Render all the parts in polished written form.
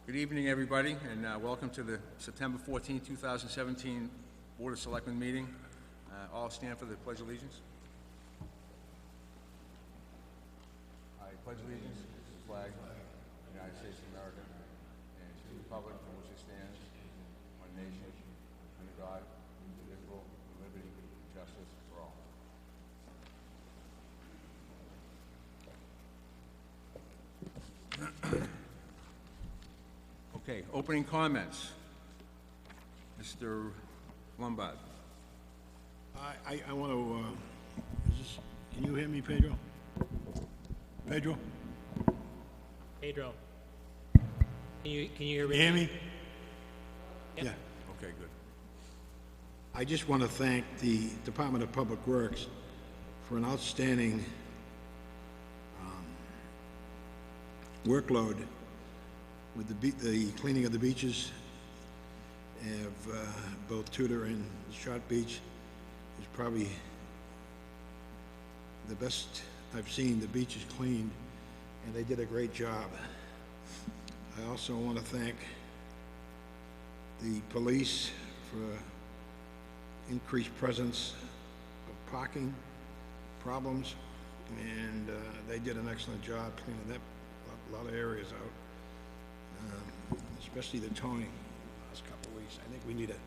Good evening, everybody, and welcome to the September 14, 2017 Board of Selectmen meeting. All stand for the Pledge of Allegiance. I pledge allegiance to the flag of the United States of America and to the republic for which it stands, one nation, under God, indivisible, with liberty and justice for all. Okay, opening comments. Mr. Lombard. I want to, can you hear me, Pedro? Pedro? Pedro, can you hear me? You hear me? Yep. Yeah. Okay, good. I just want to thank the Department of Public Works for an outstanding workload with the cleaning of the beaches of both Tudor and Short Beach. Is probably the best I've seen the beaches cleaned, and they did a great job. I also want to thank the police for increased presence of parking problems, and they did an excellent job cleaning that a lot of areas out, especially the towing last couple of weeks. I think we need to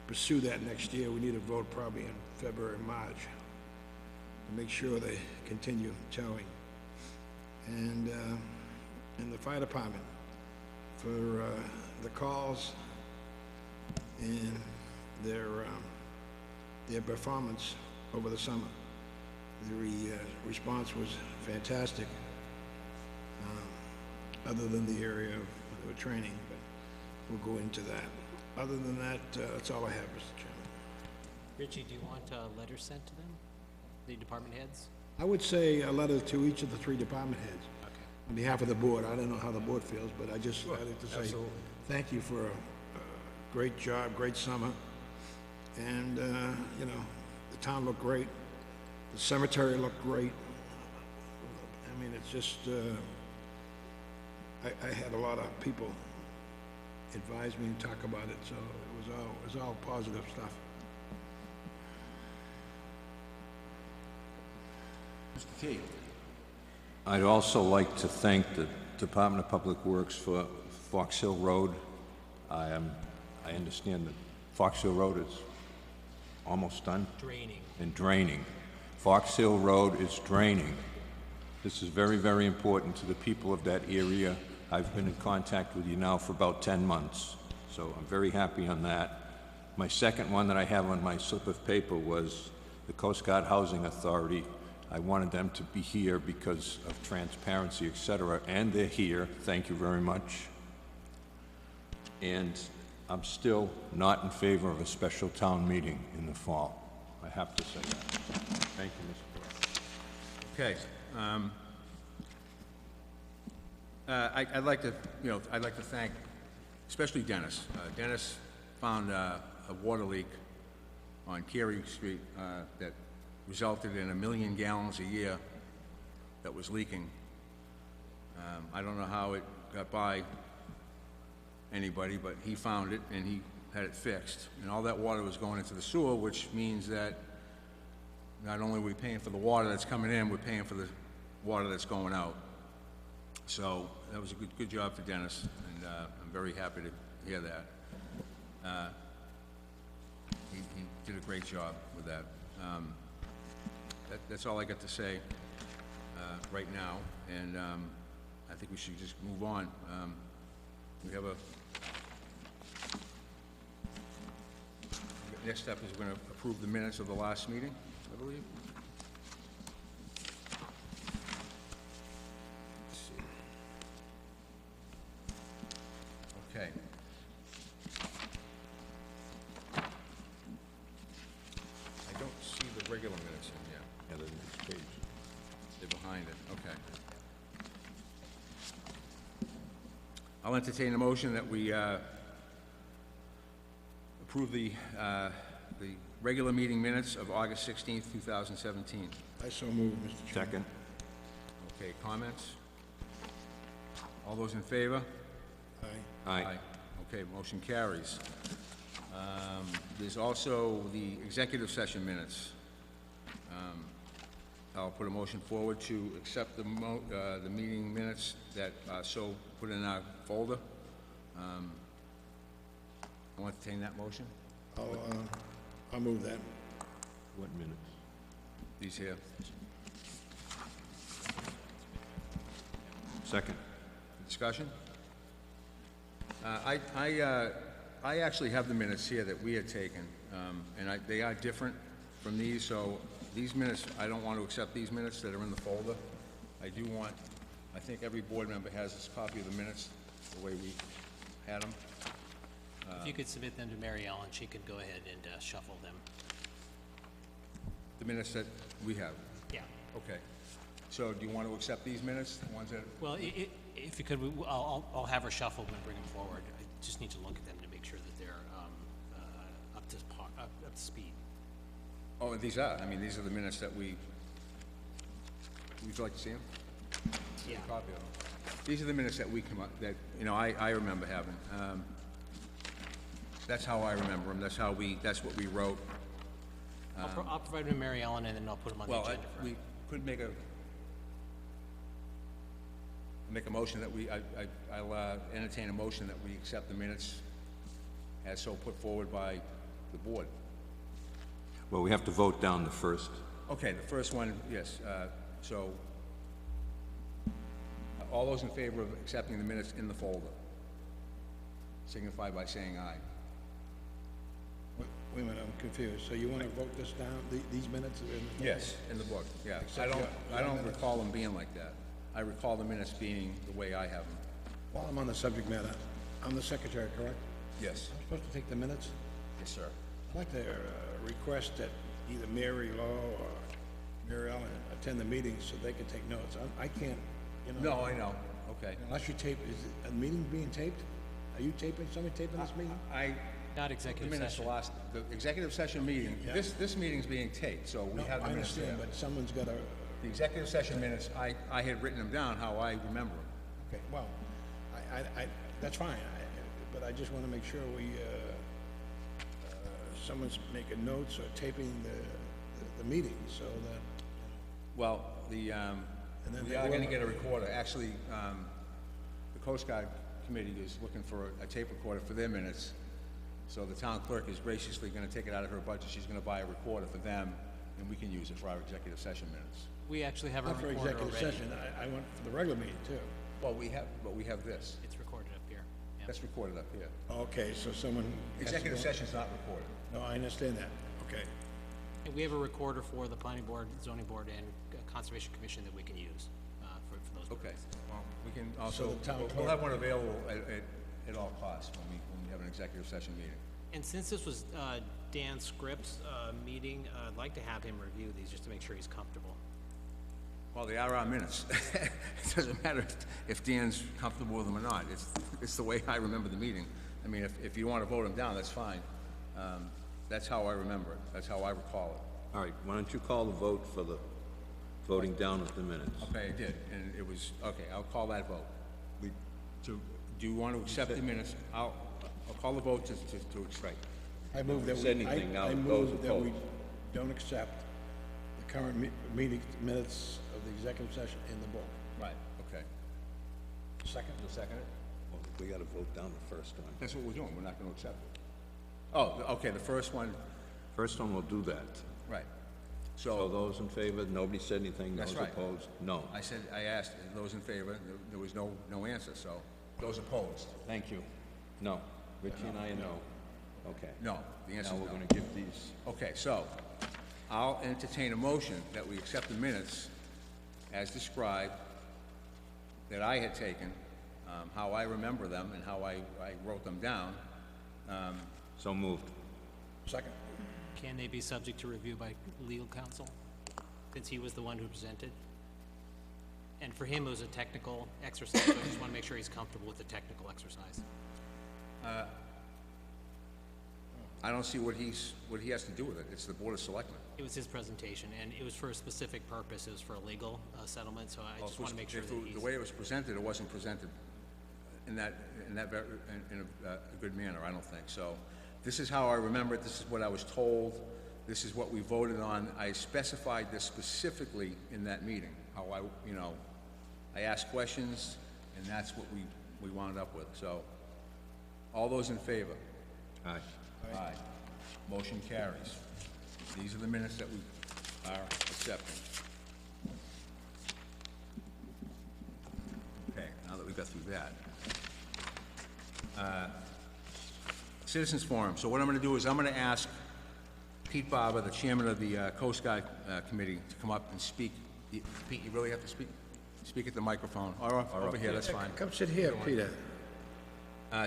pursue that next year. We need to vote probably in February, March to make sure they continue towing. And the fire department for the calls and their performance over the summer. The response was fantastic, other than the area of training, but we'll go into that. Other than that, that's all I have, Mr. Chairman. Richie, do you want a letter sent to them, the department heads? I would say a letter to each of the three department heads. Okay. On behalf of the board. I don't know how the board feels, but I'd like to say Absolutely. thank you for a great job, great summer. And, you know, the town looked great. The cemetery looked great. I mean, it's just, I had a lot of people advise me and talk about it, so it was all positive stuff. Mr. T. I'd also like to thank the Department of Public Works for Fox Hill Road. I understand that Fox Hill Road is almost done. Draining. And draining. Fox Hill Road is draining. This is very, very important to the people of that area. I've been in contact with you now for about 10 months, so I'm very happy on that. My second one that I have on my slip of paper was the Coast Guard Housing Authority. I wanted them to be here because of transparency, etc., and they're here. Thank you very much. And I'm still not in favor of a special town meeting in the fall. I have to say that. Thank you, Mr. President. Okay. I'd like to thank, especially Dennis. Dennis found a water leak on Carey Street that resulted in 1 million gallons a year that was leaking. I don't know how it got by anybody, but he found it and he had it fixed. And all that water was going into the sewer, which means that not only are we paying for the water that's coming in, we're paying for the water that's going out. So that was a good job for Dennis, and I'm very happy to hear that. He did a great job with that. That's all I got to say right now, and I think we should just move on. We have next step is we're going to approve the minutes of the last meeting, I believe. Okay. I don't see the regular minutes in yet. Yeah, the next page. They're behind it, okay. I'll entertain a motion that we approve the regular meeting minutes of August 16th, 2017. I so move, Mr. Chairman. Second. Okay, comments? All those in favor? Aye. Aye. Okay, motion carries. There's also the executive session minutes. I'll put a motion forward to accept the meeting minutes that are so put in our folder. I'll entertain that motion. I'll move that. What minutes? These here. Second. Discussion? I actually have the minutes here that we had taken, and they are different from these, so these minutes, I don't want to accept these minutes that are in the folder. I do want, I think every board member has this copy of the minutes, the way we had them. If you could submit them to Mary Ellen, she could go ahead and shuffle them. The minutes that we have. Yeah. Okay. So do you want to accept these minutes, the ones that, Well, if you could, I'll have her shuffle them and bring them forward. I just need to look at them to make sure that they're up to speed. oh, these are, I mean, these are the minutes that would you like to see them? Yeah. Copy of them. These are the minutes that we come up, that, you know, I remember having. That's how I remember them, that's what we wrote. I'll provide them to Mary Ellen, and then I'll put them on the Well, agenda for her. we could make a motion that I'll entertain a motion that we accept the minutes as so put forward by the board. Well, we have to vote down the first. Okay, the first one, yes, so, all those in favor of accepting the minutes in the folder, signify by saying aye. Wait a minute, I'm confused. So you want to vote this down, these minutes are in the... Yes, in the book, yeah. Except I don't minutes. recall them being like that. I recall the minutes being the way I have them. While I'm on the subject matter, I'm the secretary, correct? Yes. I'm supposed to take the minutes? Yes, sir. I'd like to request that either Mary Law or Mary Ellen attend the meetings so they can take notes. I can't, you know... No, I know, okay. Unless you tape, is a meeting being taped? Are you taping, somebody taping this meeting? Not The executive minutes, session. the executive session meeting, Yeah. this meeting's being taped, so we No, have the I minutes there. understand, but someone's got to... The executive session minutes, I had written them down how I remember them. Okay, well, that's fine, but I just want to make sure someone's making notes or taping the meeting so that, Well, then we they are will- gonna get a recorder. Actually, the Coast Guard Committee is looking for a tape recorder for their minutes. So the town clerk is graciously gonna take it out of her budget. She's gonna buy a recorder for them, and we can use it for our executive session minutes. We actually have a not for recorder executive already. session, I want for the regular meeting too. Well, we have this. It's recorded up here. Yeah. That's recorded up here. Okay, so someone... has to Executive go- session's not recorded. No, I understand that, okay. And we have a recorder for the planning board, zoning board, and conservation commission that we can use for those. Okay, well, we can also, the town we'll clerk- have one available at all costs when we have an executive session meeting. And since this was Dan Scripps' meeting, I'd like to have him review these just to make sure he's comfortable. Well, they are our minutes. It doesn't matter if Dan's comfortable with them or not. It's the way I remember the meeting. I mean, if you want to vote them down, that's fine. That's how I remember it. That's how I recall it. All right, why don't you call the vote for the voting down of the minutes? Okay, I did, and it was, okay, I'll call that vote. Do you want to accept the minutes? I'll call the vote to accept. I move that Said we, anything, now I it move goes that we opposed. don't accept the current meeting minutes of the executive session in the book. Right, okay. Second? You'll second it? Well, we gotta vote down the first one. That's what we're doing, we're not going to accept it. Oh, okay, the first one, First one, we'll do that. right. So So, those in favor, nobody said anything, That's those right. opposed? No. I asked, those in favor, there was no answer, so, those opposed? Thank you. No. Richie and I are no. Okay. No, the answer Now is we're no. gonna give these, Okay, so, I'll entertain a motion that we accept the minutes as described, that I had taken, how I remember them and how I wrote them down. so moved. Second. Can they be subject to review by legal counsel, since he was the one who presented? And for him, it was a technical exercise, so I just want to make sure he's comfortable with the technical exercise. I don't see what he has to do with it. It's the Board of Selectmen. It was his presentation, and it was for a specific purpose. It was for a legal settlement, so I just want to make sure that The he's... way it was presented, it wasn't presented in that, in a good manner, I don't think. So this is how I remember it, this is what I was told, this is what we voted on. I specified this specifically in that meeting, how I asked questions, and that's what we wound up with. So, all those in favor? Aye. Aye. Motion carries. These are the minutes that we are accepting. Okay, now that we got through that. Citizens Forum. So what I'm going to do is I'm going to ask Pete Barber, the chairman of the Coast Guard Committee, to come up and speak. Pete, you really have to speak? Speak at the microphone, or over here, that's fine. Come sit here, Peter.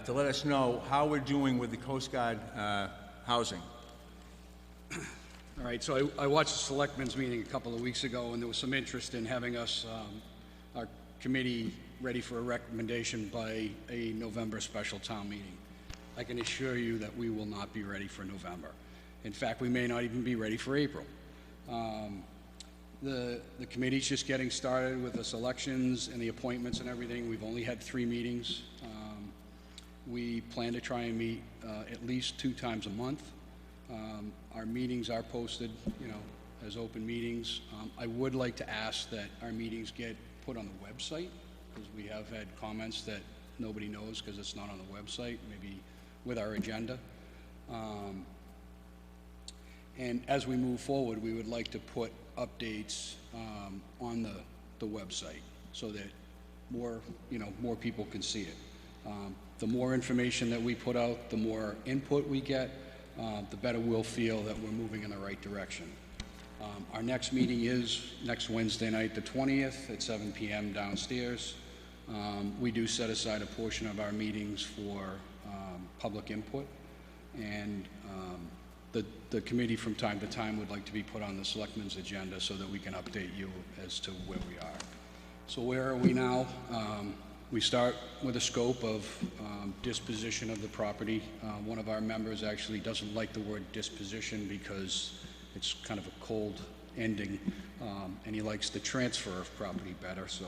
To let us know how we're doing with the Coast Guard housing. All right, so I watched the Selectmen's meeting a couple of weeks ago, and there was some interest in having us, our committee, ready for a recommendation by a November special town meeting. I can assure you that we will not be ready for November. In fact, we may not even be ready for April. The committee's just getting started with the selections and the appointments and everything. We've only had 3 meetings. We plan to try and meet at least 2 times a month. Our meetings are posted, as open meetings. I would like to ask that our meetings get put on the website, because we have had comments that nobody knows because it's not on the website, maybe with our agenda. And as we move forward, we would like to put updates on the website so that more people can see it. The more information that we put out, the more input we get, the better we'll feel that we're moving in the right direction. Our next meeting is next Wednesday night, the 20th, at 7 p.m. downstairs. We do set aside a portion of our meetings for public input, and the committee from time to time would like to be put on the Selectmen's agenda so that we can update you as to where we are. So where are we now? We start with a scope of disposition of the property. One of our members actually doesn't like the word disposition because it's kind of a cold ending, and he likes the transfer of property better. So,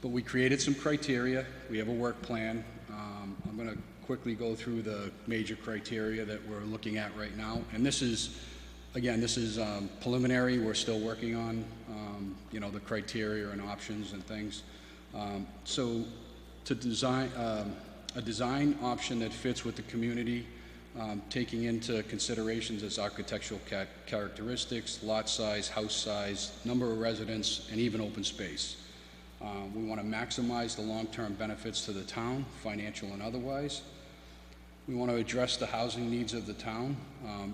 but we created some criteria. We have a work plan. I'm going to quickly go through the major criteria that we're looking at right now. And this is, again, preliminary. We're still working on, the criteria and options and things. So to design a design option that fits with the community, taking into considerations as architectural characteristics, lot size, house size, number of residents, and even open space. We want to maximize the long-term benefits to the town, financial and otherwise. We want to address the housing needs of the town,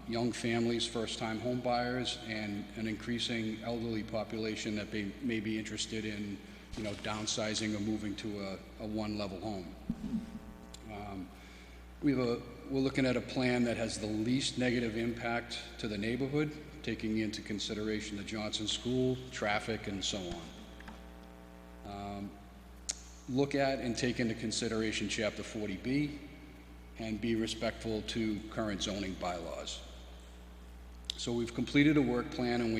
young families, first-time home buyers, and an increasing elderly population that may be interested in, downsizing or moving to a one-level home. We're looking at a plan that has the least negative impact to the neighborhood, taking into consideration the Johnson School, traffic, and so on. Look at and take into consideration Chapter 40B, and be respectful to current zoning bylaws. So we've completed a work plan, and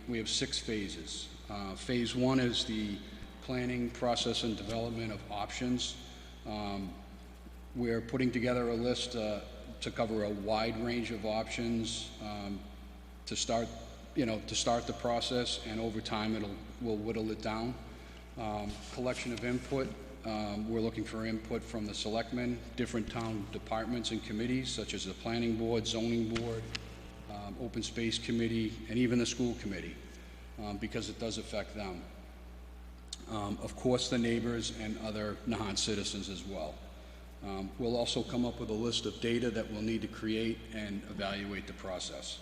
we have 6 phases. Phase 1 is the planning, process, and development of options. We're putting together a list to cover a wide range of options to start the process, and over time we'll whittle it down. Collection of input. We're looking for input from the Selectmen, different town departments and committees, such as the Planning Board, Zoning Board, Open Space Committee, and even the School Committee, because it does affect them. Of course, the neighbors and other Nahant citizens as well. We'll also come up with a list of data that we'll need to create and evaluate the process.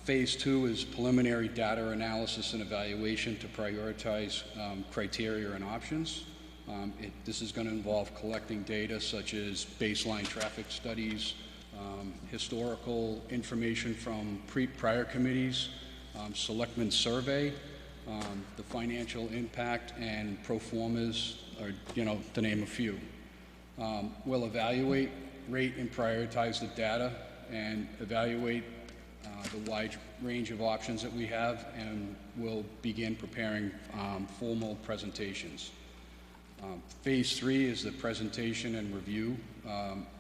Phase 2 is preliminary data analysis and evaluation to prioritize criteria and options. This is going to involve collecting data such as baseline traffic studies, historical information from prior committees, Selectmen survey, the financial impact, and pro formas, or to name a few. We'll evaluate, rate, and prioritize the data, and evaluate the wide range of options that we have, and we'll begin preparing formal presentations. Phase 3 is the presentation and review,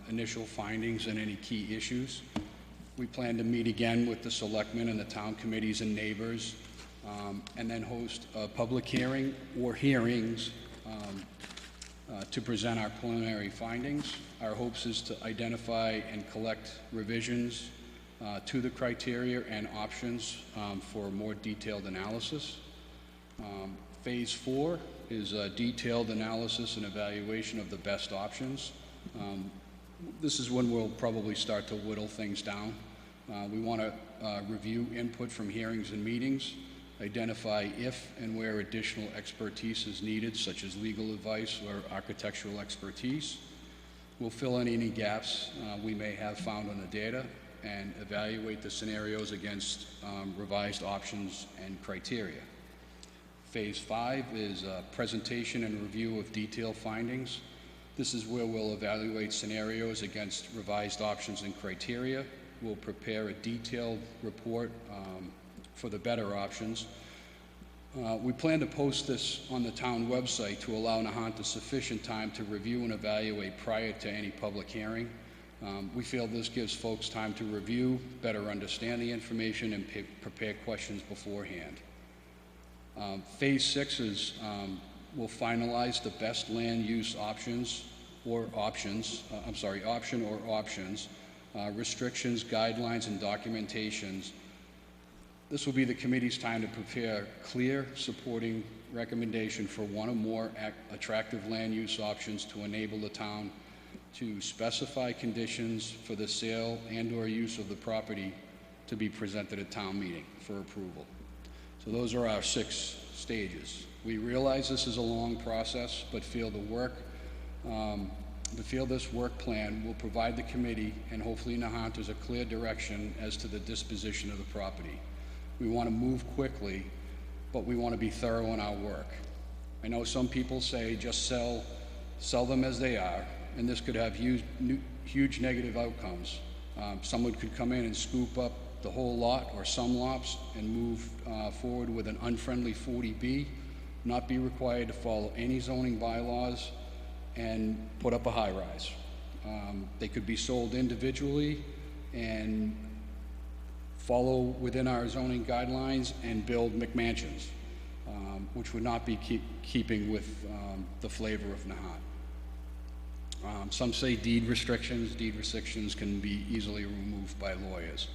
initial findings and any key issues. We plan to meet again with the selectmen and the town committees and neighbors, and then host a public hearing or hearings to present our preliminary findings. Our hopes is to identify and collect revisions to the criteria and options for more detailed analysis. Phase 4 is a detailed analysis and evaluation of the best options. This is when we'll probably start to whittle things down. We want to review input from hearings and meetings, identify if and where additional expertise is needed, such as legal advice or architectural expertise. We'll fill in any gaps we may have found on the data and evaluate the scenarios against revised options and criteria. Phase 5 is a presentation and review of detailed findings. This is where we'll evaluate scenarios against revised options and criteria. We'll prepare a detailed report for the better options. We plan to post this on the town website to allow Nahant sufficient time to review and evaluate prior to any public hearing. We feel this gives folks time to review, better understand the information, and prepare questions beforehand. Phase 6 is we'll finalize the best land use options or options, restrictions, guidelines, and documentations. This will be the committee's time to prepare clear, supporting recommendation for one or more attractive land use options to enable the town to specify conditions for the sale and/or use of the property to be presented at town meeting for approval. So those are our 6 stages. We realize this is a long process, but feel this work plan will provide the committee and hopefully Nahant a clear direction as to the disposition of the property. We want to move quickly, but we want to be thorough in our work. I know some people say just sell them as they are, and this could have huge negative outcomes. Someone could come in and scoop up the whole lot or some lots and move forward with an unfriendly 40B, not be required to follow any zoning bylaws, and put up a high-rise. They could be sold individually and follow within our zoning guidelines and build McMansions, which would not be keeping with the flavor of Nahant. Some say deed restrictions. Deed restrictions can be easily removed by lawyers.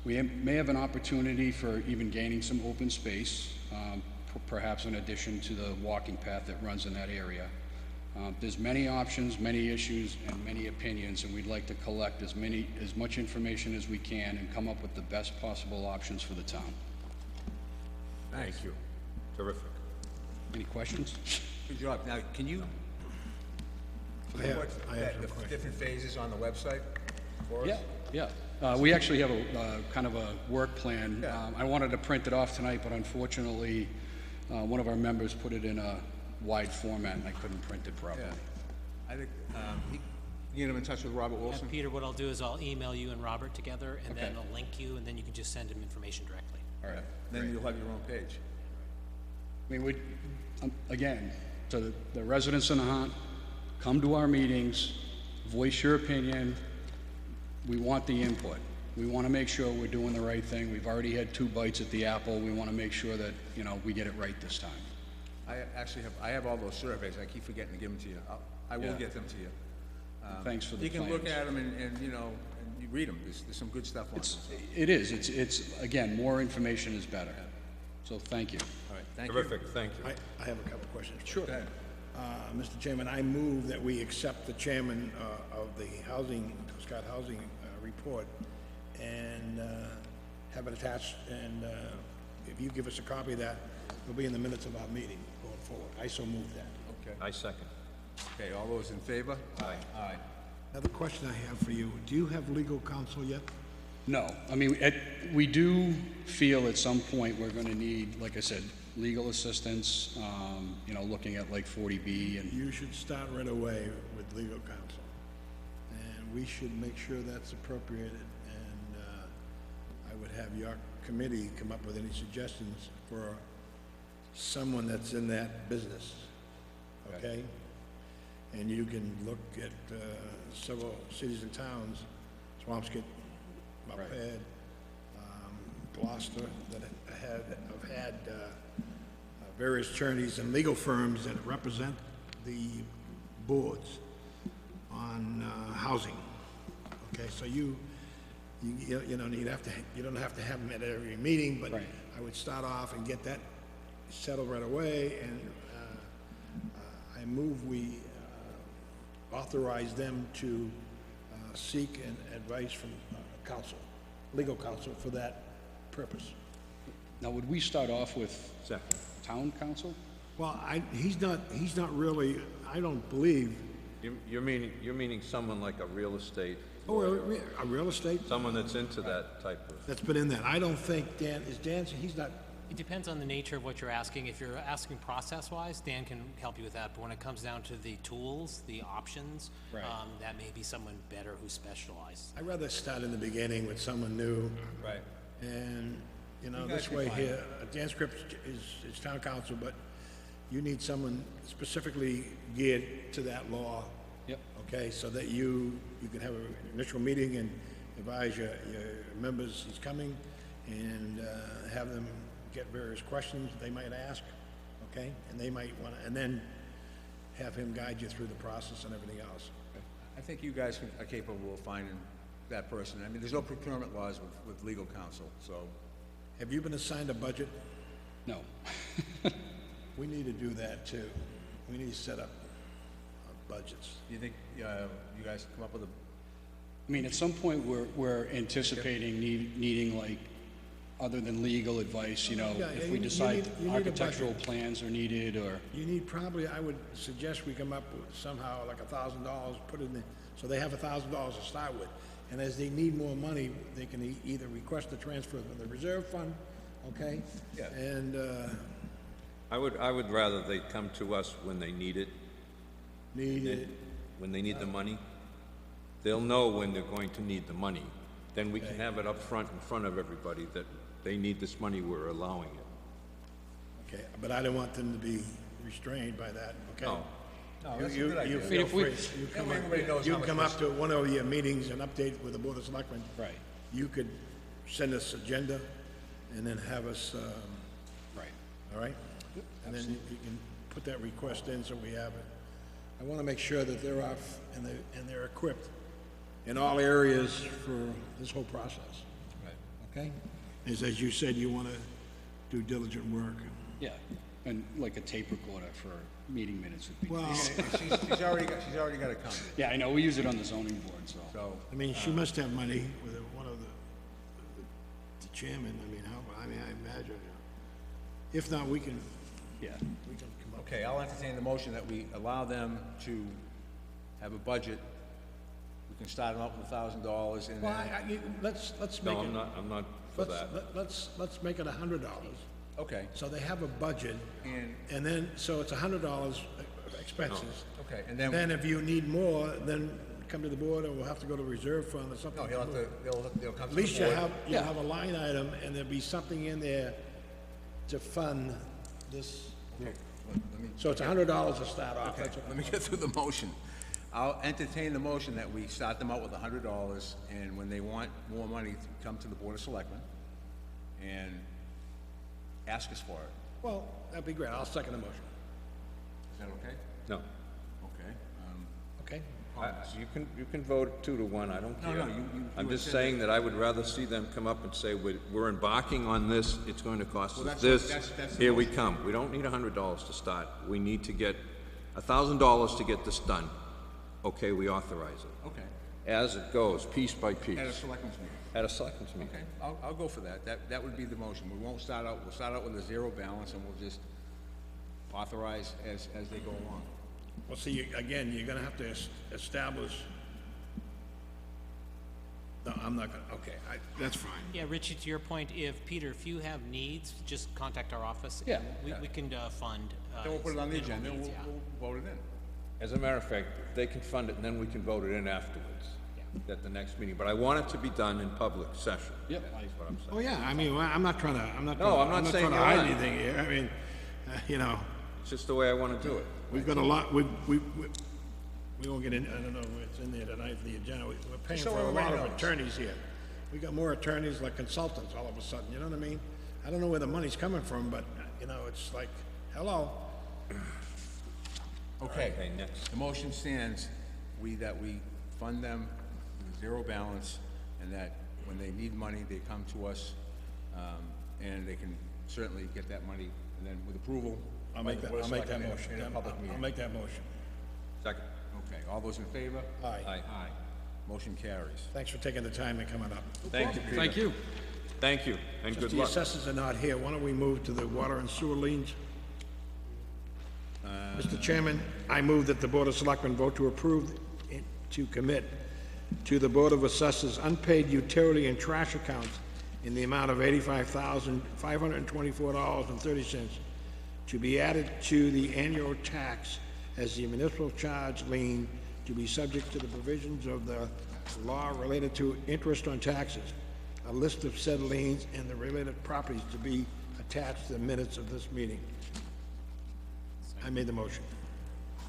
We may have an opportunity for even gaining some open space, perhaps in addition to the walking path that runs in that area. There's many options, many issues, and many opinions, and we'd like to collect as much information as we can and come up with the best possible options for the town. Thank you. Terrific. Any questions? Good job. Now, can you I have put some the questions. different phases on the website for us? Yeah. We actually have a kind of a work plan. Yeah. I wanted to print it off tonight, but unfortunately, one of our members put it in a wide format and I couldn't print it properly. Yeah. I think, you get him in touch with Robert Yeah, Wilson? Peter, what I'll do is I'll email you and Robert together, and then Okay. I'll link you, and then you can just send him information directly. All right. Then you'll have your own page. I mean, again, to the residents of Nahant, come to our meetings, voice your opinion. We want the input. We want to make sure we're doing the right thing. We've already had 2 bites at the apple. We want to make sure that, we get it right this time. I have all those surveys. I keep forgetting to give them to you. I will Yeah. get them to you. Thanks for the You can look plans. at them and you read them. There's some good stuff on them. so. It is. It's again, more information is better. So thank you. All right, thank you. Terrific, thank you. I have a couple of questions. Sure. Go ahead. Mr. Chairman, I move that we accept the chairman of the Scott Housing report and have it attached, and if you give us a copy of that, it'll be in the minutes of our meeting going forward. I so move that. Okay. I second. Okay, all those in favor? Aye. Aye. Another question I have for you, do you have legal counsel yet? No, I mean, we do feel at some point we're going to need, like I said, legal assistance, looking at like 40B and, You should start right away with legal counsel. And we should make sure that's appropriated, and I would have your committee come up with any suggestions for someone that's in that business, okay? And you can look at several cities and towns, Swampscott, Moped, Gloucester, that have had various attorneys and legal firms that represent the boards on housing. Okay, so you don't have to have them at every meeting, but Right. I would start off and get that settled right away, and I move we authorize them to seek an advice from counsel, legal counsel for that purpose. Now, would we start off with Second. town council? Well, he's not really, I don't believe, You're meaning someone like a real estate, a real estate someone that's into that type of... that's been in that. I don't think Dan, he's not, It depends on the nature of what you're asking. If you're asking process-wise, Dan can help you with that, but when it comes down to the tools, the options, Right. that may be someone better who's specialized. I'd rather start in the beginning with someone new. Right. And, guys this can way find here, Dan Scripps is town council, but you need someone specifically geared to that law. Yep. Okay, so that you can have an initial meeting and advise your members he's coming, and have them get various questions they might ask, okay? And they might want to, and then have him guide you through the process and everything else. I think you guys are capable of finding that person. I mean, there's no procurement laws with legal counsel, so. Have you been assigned a budget? No. We need to do that too. We need to set up budgets. Do you think you guys come up with a, I mean, at some point, we're anticipating needing, like, other than legal advice, Yeah, if you we need- decide you need a architectural budget. plans are needed, or, You need probably, I would suggest we come up with somehow like $1,000, put it in there, so they have $1,000 to start with. And as they need more money, they can either request a transfer from the reserve fund, okay? Yeah. And, I would rather they come to us when they need it, need it, when they need the money. They'll know when they're going to need the money. Then we can have it up front, in front of everybody, that they need this money, we're allowing it. okay, but I don't want them to be restrained by that, okay? No. no, that's a good idea. You feel if we- free, you come way everybody knows how you much come this- up to one of your meetings and update with the Board of Selectmen. right, You could send us agenda and then have us, right. all right? And then you can put that request in so we have it. I want to make sure that they're off and they're equipped in all areas for this whole process, Right. okay? As you said, you want to do diligent work. Yeah, and like a tape recorder for meeting minutes would be Well, nice. She's already got it coming, Yeah, I know, we use it on the zoning board, so. so. I mean, she must have money with one of the chairman, I imagine. If not, we can Yeah, come up. Okay, I'll entertain the motion that we allow them to have a budget. We can start them out with $1,000 and Well, then, let's make No, it, I'm not for that. let's make it $100. okay, So they have a budget, and then, so it's $100 expenses. okay, and Then then, if you need more, then come to the board, or we'll have to go to reserve fund or something. no, they'll come At to least the you'll board. have a line item, and there'll be something in there to fund this. Okay, let me, So it's $100 to start off, okay, that's what. let me get through the motion. I'll entertain the motion that we start them out with $100, and when they want more money, come to the Board of Selectmen and ask us for it. Well, that'd be great, I'll second the motion. Is that okay? No. Okay, Okay? You can vote 2-1, I don't care. No, you I'm had just said saying that I would rather see them come up and say, we're embarking on this, it's going to cost us that's- this, that's the here we come. We don't need $100 to start. We need to get $1,000 to get this done. Okay, we authorize it. okay. As it goes, piece by piece. At a selectmen's meeting. At a selectmen's meeting. Okay, I'll go for that. That would be the motion. We'll start out with a zero balance, and we'll just authorize as they go along. Well, see, again, you're gonna have to establish. No, I'm not gonna, okay, that's fine. Yeah, Richie, to your point, Peter, if you have needs, just contact our office. Yeah. and We can fund. Then we'll put it on the minimal agenda, and needs, yeah. we'll vote it in. As a matter of fact, they can fund it, and then we can vote it in afterwards, at the next meeting. But I want it to be done in public session. Yep. That's what I'm saying. Oh, yeah, I mean, well, I'm not trying to No, I'm not saying trying to you're hide not. anything here, You know, It's just the way I want to do it. we've got a lot, we won't get in, I don't know what's in there tonight for the agenda. We're paying So for a lot everybody of knows. attorneys here. We got more attorneys like consultants all of a sudden, you know what I mean? I don't know where the money's coming from, but, you know, it's like, hello? Okay, Okay, next. the motion stands, that we fund them with zero balance, and that when they need money, they come to us, and they can certainly get that money, and then with approval. I'll by make the that, Board I'll of make that Selectmen motion. in a public I'll meeting. make that motion. Second. Okay, all those in favor? Aye. Aye. Aye. Motion carries. Thanks for taking the time and coming up. Thank you, Peter. Thank you. Thank you, and Since good the luck. assessors are not here, why don't we move to the water and sewer liens? Mr. Chairman, I move that the Board of Selectmen vote to approve to commit to the Board of Assessors unpaid utility and trash accounts in the amount of $85,524.30 to be added to the annual tax as the municipal charge lien to be subject to the provisions of the law related to interest on taxes. A list of said liens and the related properties to be attached to the minutes of this meeting. I made the motion.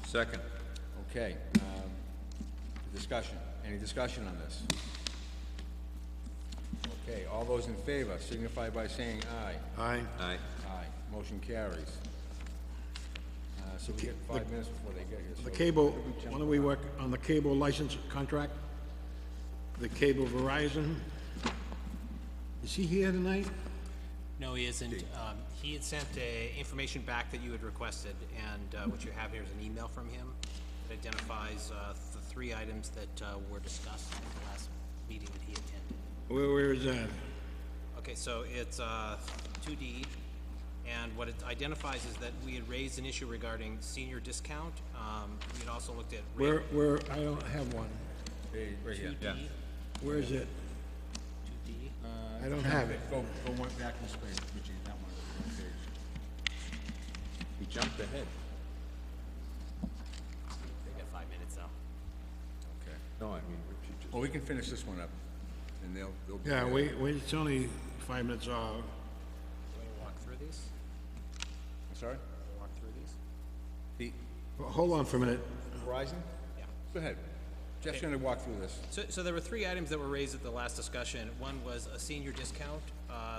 Second. Okay, discussion, any discussion on this? Okay, all those in favor signify by saying aye. Aye. Aye. Aye, motion carries. So we get 5 minutes before they get here. The so- cable, why don't we work on the cable license contract? The cable Verizon. Is he here tonight? No, he isn't. He had sent information back that you had requested, and what you have here is an email from him that identifies the 3 items that were discussed at the last meeting that he attended. Where is that? Okay, so it's 2D, and what it identifies is that we had raised an issue regarding senior discount. We had also looked at rate Where, I don't have one. Right here. 2D, Where is it? 2D. I don't have it. Go one back this way, Richie, that one page. He jumped ahead. They got 5 minutes though. Okay. No, I mean, Richie just... Well, we can finish this one up, and they'll be Yeah, there. it's only 5 minutes off. Do you want to walk through these? I'm sorry? Walk through these? The Well, hold on for a minute. Verizon? Yeah. Go ahead. Jeff's gonna walk through this. So there were 3 items that were raised at the last discussion. One was a senior discount,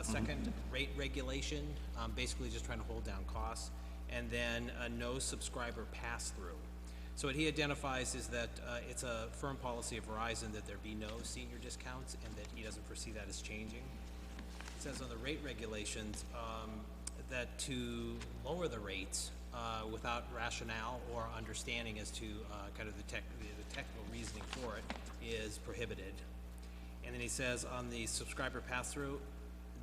second, rate regulation, basically just trying to hold down costs, and then a no subscriber pass-through. So what he identifies is that it's a firm policy of Verizon that there be no senior discounts, and that he doesn't foresee that as changing. It says on the rate regulations, that to lower the rates without rationale or understanding as to kind of the technical reasoning for it is prohibited. And then he says on the subscriber pass-through,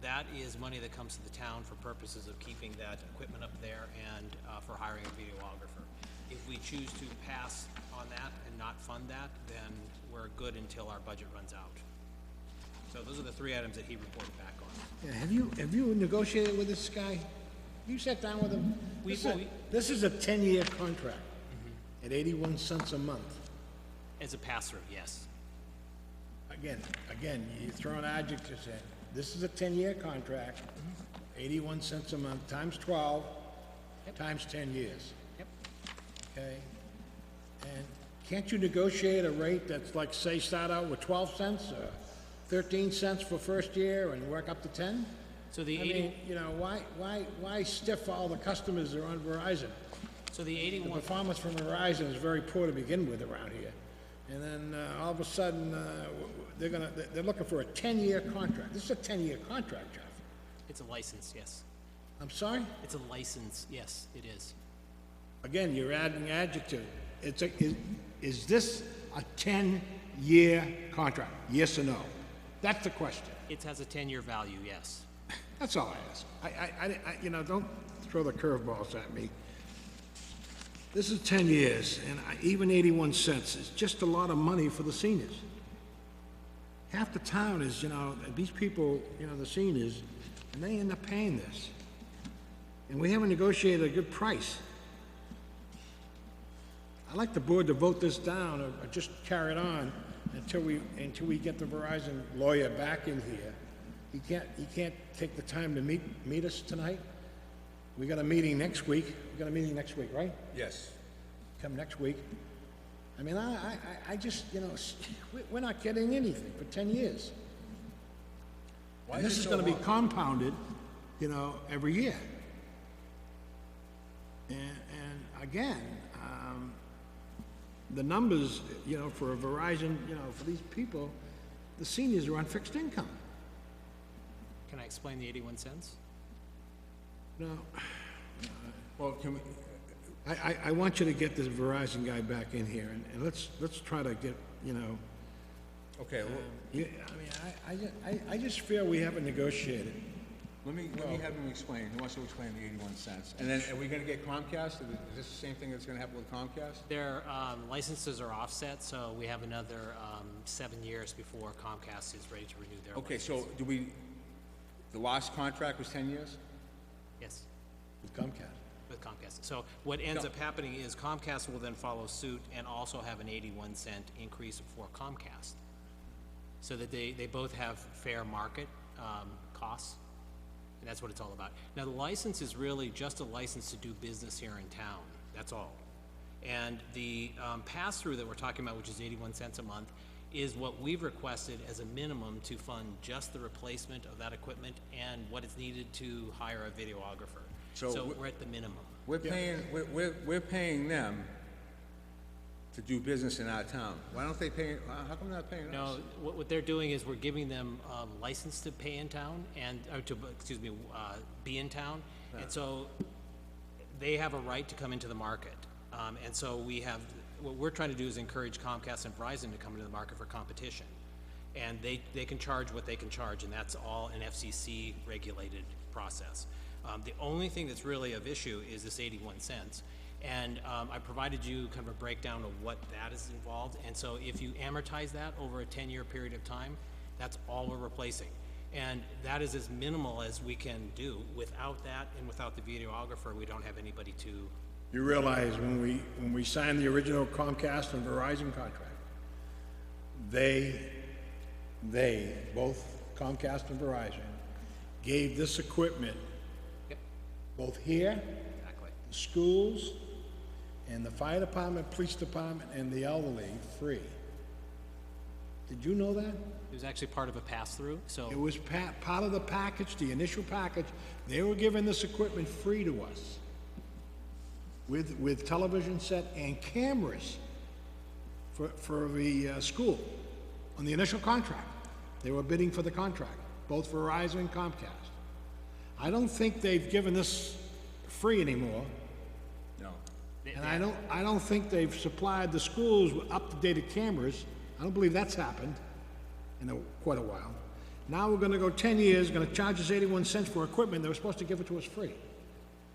that is money that comes to the town for purposes of keeping that equipment up there and for hiring a videographer. If we choose to pass on that and not fund that, then we're good until our budget runs out. So those are the 3 items that he reported back on. Yeah, have you negotiated with this guy? You sat down with him? This is a 10-year contract at 81 cents a month. As a pass-through, yes. Again, you're throwing adjectives in. This is a 10-year contract, 81 cents a month, times 12, times 10 years. Yep. Okay? And can't you negotiate a rate that's like, say, start out with 12 cents or 13 cents for first year and work up to 10? So the I 80, mean, you know, why stiff all the customers that are on Verizon? so the The 81, performance from Verizon is very poor to begin with around here. And then, all of a sudden, they're looking for a 10-year contract. This is a 10-year contract, Jeff. it's a license, yes. I'm sorry? It's a license, yes, it is. Again, you're adding adjective. Is this a 10-year contract? Yes or no? That's the question. It has a 10-year value, yes. That's all I ask. You know, don't throw the curveballs at me. This is 10 years, and even 81 cents is just a lot of money for the seniors. Half the town is, you know, these people, you know, the seniors, and they end up paying this. And we haven't negotiated a good price. I'd like the board to vote this down or just carry it on until we get the Verizon lawyer back in here. He can't take the time to meet us tonight? We got a meeting next week. We got a meeting next week, right? Yes. Come next week. I mean, I just, you know, we're not getting anything for 10 years. Why And this it is so gonna be long? compounded, you know, every year. And again, the numbers, you know, for Verizon, you know, for these people, the seniors are on fixed income. Can I explain the 81 cents? No, Well, can we, I want you to get this Verizon guy back in here, and let's try to get, you know, okay, well, yeah, I mean, I just feel we haven't negotiated. let me have him explain, he wants to explain the 81 cents. And then, are we gonna get Comcast? Is this the same thing that's gonna happen with Comcast? Their licenses are offset, so we have another 7 years before Comcast is ready to renew their Okay, license. so the last contract was 10 years? Yes, With Comcast. with Comcast. So what ends up happening is Comcast will then follow suit and also have an 81 cent increase for Comcast. So that they both have fair market costs, and that's what it's all about. Now, the license is really just a license to do business here in town, that's all. And the pass-through that we're talking about, which is 81 cents a month, is what we've requested as a minimum to fund just the replacement of that equipment and what is needed to hire a videographer. So we're at the minimum. We're paying them to do business in our town. Why don't they pay, how come they're not paying us? No, what they're doing is we're giving them license to pay in town and, or to, excuse me, be in town. And so they have a right to come into the market. And so what we're trying to do is encourage Comcast and Verizon to come into the market for competition. And they can charge what they can charge, and that's all an FCC regulated process. The only thing that's really of issue is this 81 cents. And I provided you kind of a breakdown of what that is involved. And so if you amortize that over a 10-year period of time, that's all we're replacing. And that is as minimal as we can do. Without that and without the videographer, we don't have anybody to. You realize when we signed the original Comcast and Verizon contract, they, both Comcast and Verizon, gave this equipment, Yep, both here, exactly. the schools, and the fire department, police department, and the elderly, free. Did you know that? It was actually part of a pass-through, so. It was part of the package, the initial package. They were giving this equipment free to us, with television set and cameras for the school on the initial contract. They were bidding for the contract, both Verizon and Comcast. I don't think they've given this free anymore, No. and I don't think they've supplied the schools with up-to-date cameras. I don't believe that's happened in quite a while. Now we're gonna go 10 years, gonna charge us 81 cents for equipment. They were supposed to give it to us free.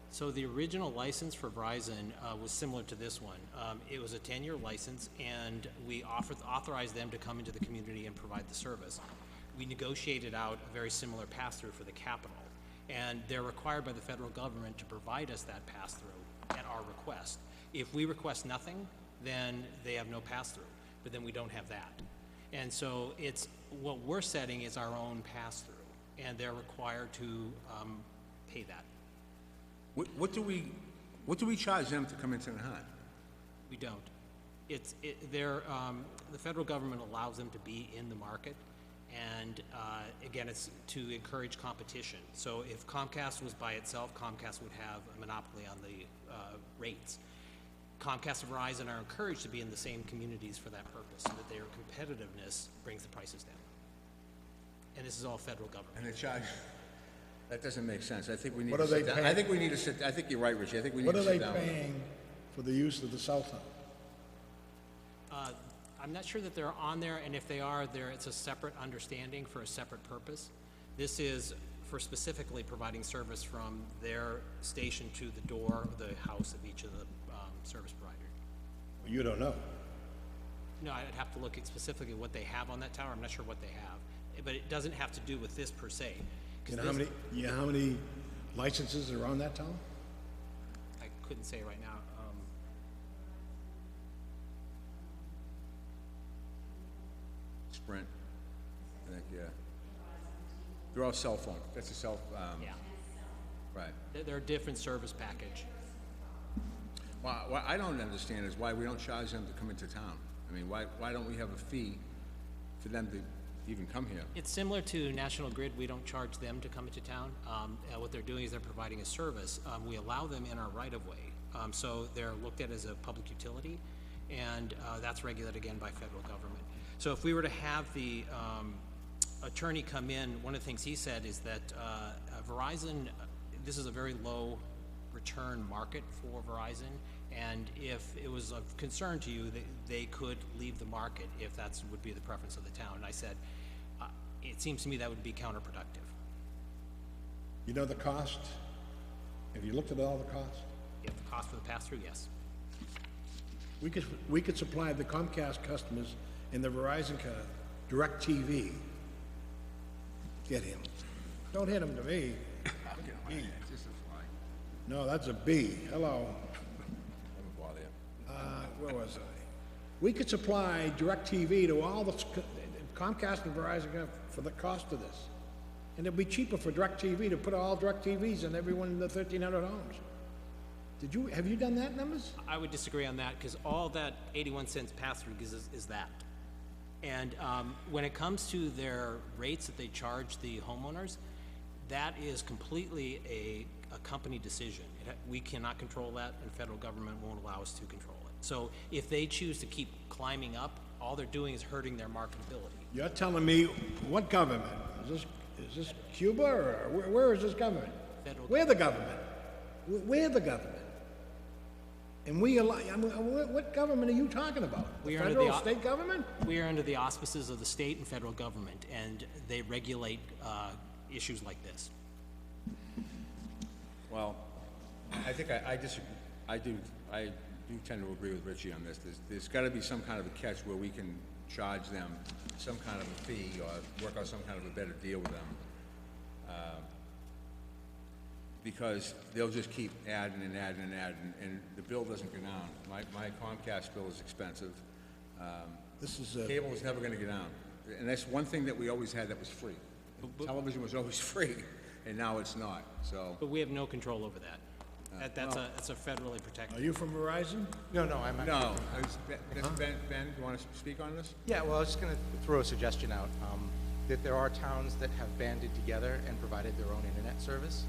So the original license for Verizon was similar to this one. It was a 10-year license, and we authorized them to come into the community and provide the service. We negotiated out a very similar pass-through for the capital, and they're required by the federal government to provide us that pass-through at our request. If we request nothing, then they have no pass-through, but then we don't have that. And so what we're setting is our own pass-through, and they're required to pay that. What do we charge them to come into Nahant? We don't. The federal government allows them to be in the market, and again, it's to encourage competition. So if Comcast was by itself, Comcast would have a monopoly on the rates. Comcast and Verizon are encouraged to be in the same communities for that purpose, so that their competitiveness brings the prices down. And this is all federal government. And they charge, that doesn't make sense. I think we need What to are they sit down. paying? I think we need to sit, I think you're right, Richie. I think we need What to are sit they down. with them. paying for the use of the cell phone? I'm not sure that they're on there, and if they are, it's a separate understanding for a separate purpose. This is for specifically providing service from their station to the door of the house of each of the service providers. You don't know. No, I'd have to look at specifically what they have on that tower. I'm not sure what they have, but it doesn't have to do with this per se. 'Cause You know how many licenses are on that tower? I couldn't say right now. Sprint, I think, yeah. They're all cell phone. That's a cell, Yeah. Right. They're a different service package. Well, what I don't understand is why we don't charge them to come into town. I mean, why don't we have a fee for them to even come here? It's similar to National Grid. We don't charge them to come into town. What they're doing is they're providing a service. We allow them in our right-of-way. So they're looked at as a public utility, and that's regulated again by federal government. So if we were to have the attorney come in, one of the things he said is that Verizon, this is a very low return market for Verizon, and if it was of concern to you, they could leave the market if that would be the preference of the town. And I said, it seems to me that would be counterproductive. You know the cost? Have you looked at all the costs? If the cost for the pass-through, yes. We could supply the Comcast customers and the Verizon direct TV. Get him. Don't hit him to me. It's just a fly. No, that's a B. Hello. Don't bother you. Where was I? We could supply direct TV to all the Comcast and Verizon for the cost of this. And it'd be cheaper for direct TV to put all direct TVs in everyone in the 1,300 homes. Have you done that numbers? I would disagree on that, because all that 81 cents pass-through is that. And when it comes to their rates that they charge the homeowners, that is completely a company decision. We cannot control that, and federal government won't allow us to control it. So if they choose to keep climbing up, all they're doing is hurting their marketability. You're telling me what government? Is this Cuba, or where is this government? Federal We're the government. We're the government. And we allow, what government are you talking about? We The are under federal, the- state government? We are under the auspices of the state and federal government, and they regulate issues like this. Well, I think I do tend to agree with Richie on this. There's gotta be some kind of a catch where we can charge them some kind of a fee or work out some kind of a better deal with them. Because they'll just keep adding and adding and adding, and the bill doesn't go down. My Comcast bill is expensive. This is Cable is never gonna go down. And that's one thing that we always had that was free. Television was always free, and now it's not, so. But we have no control over that. That's a federally protected. Are you from Verizon? No, I'm actually. No, Ben, you wanna speak on this? Yeah, well, I was just going to throw a suggestion out, that there are towns that have banded together and provided their own internet service.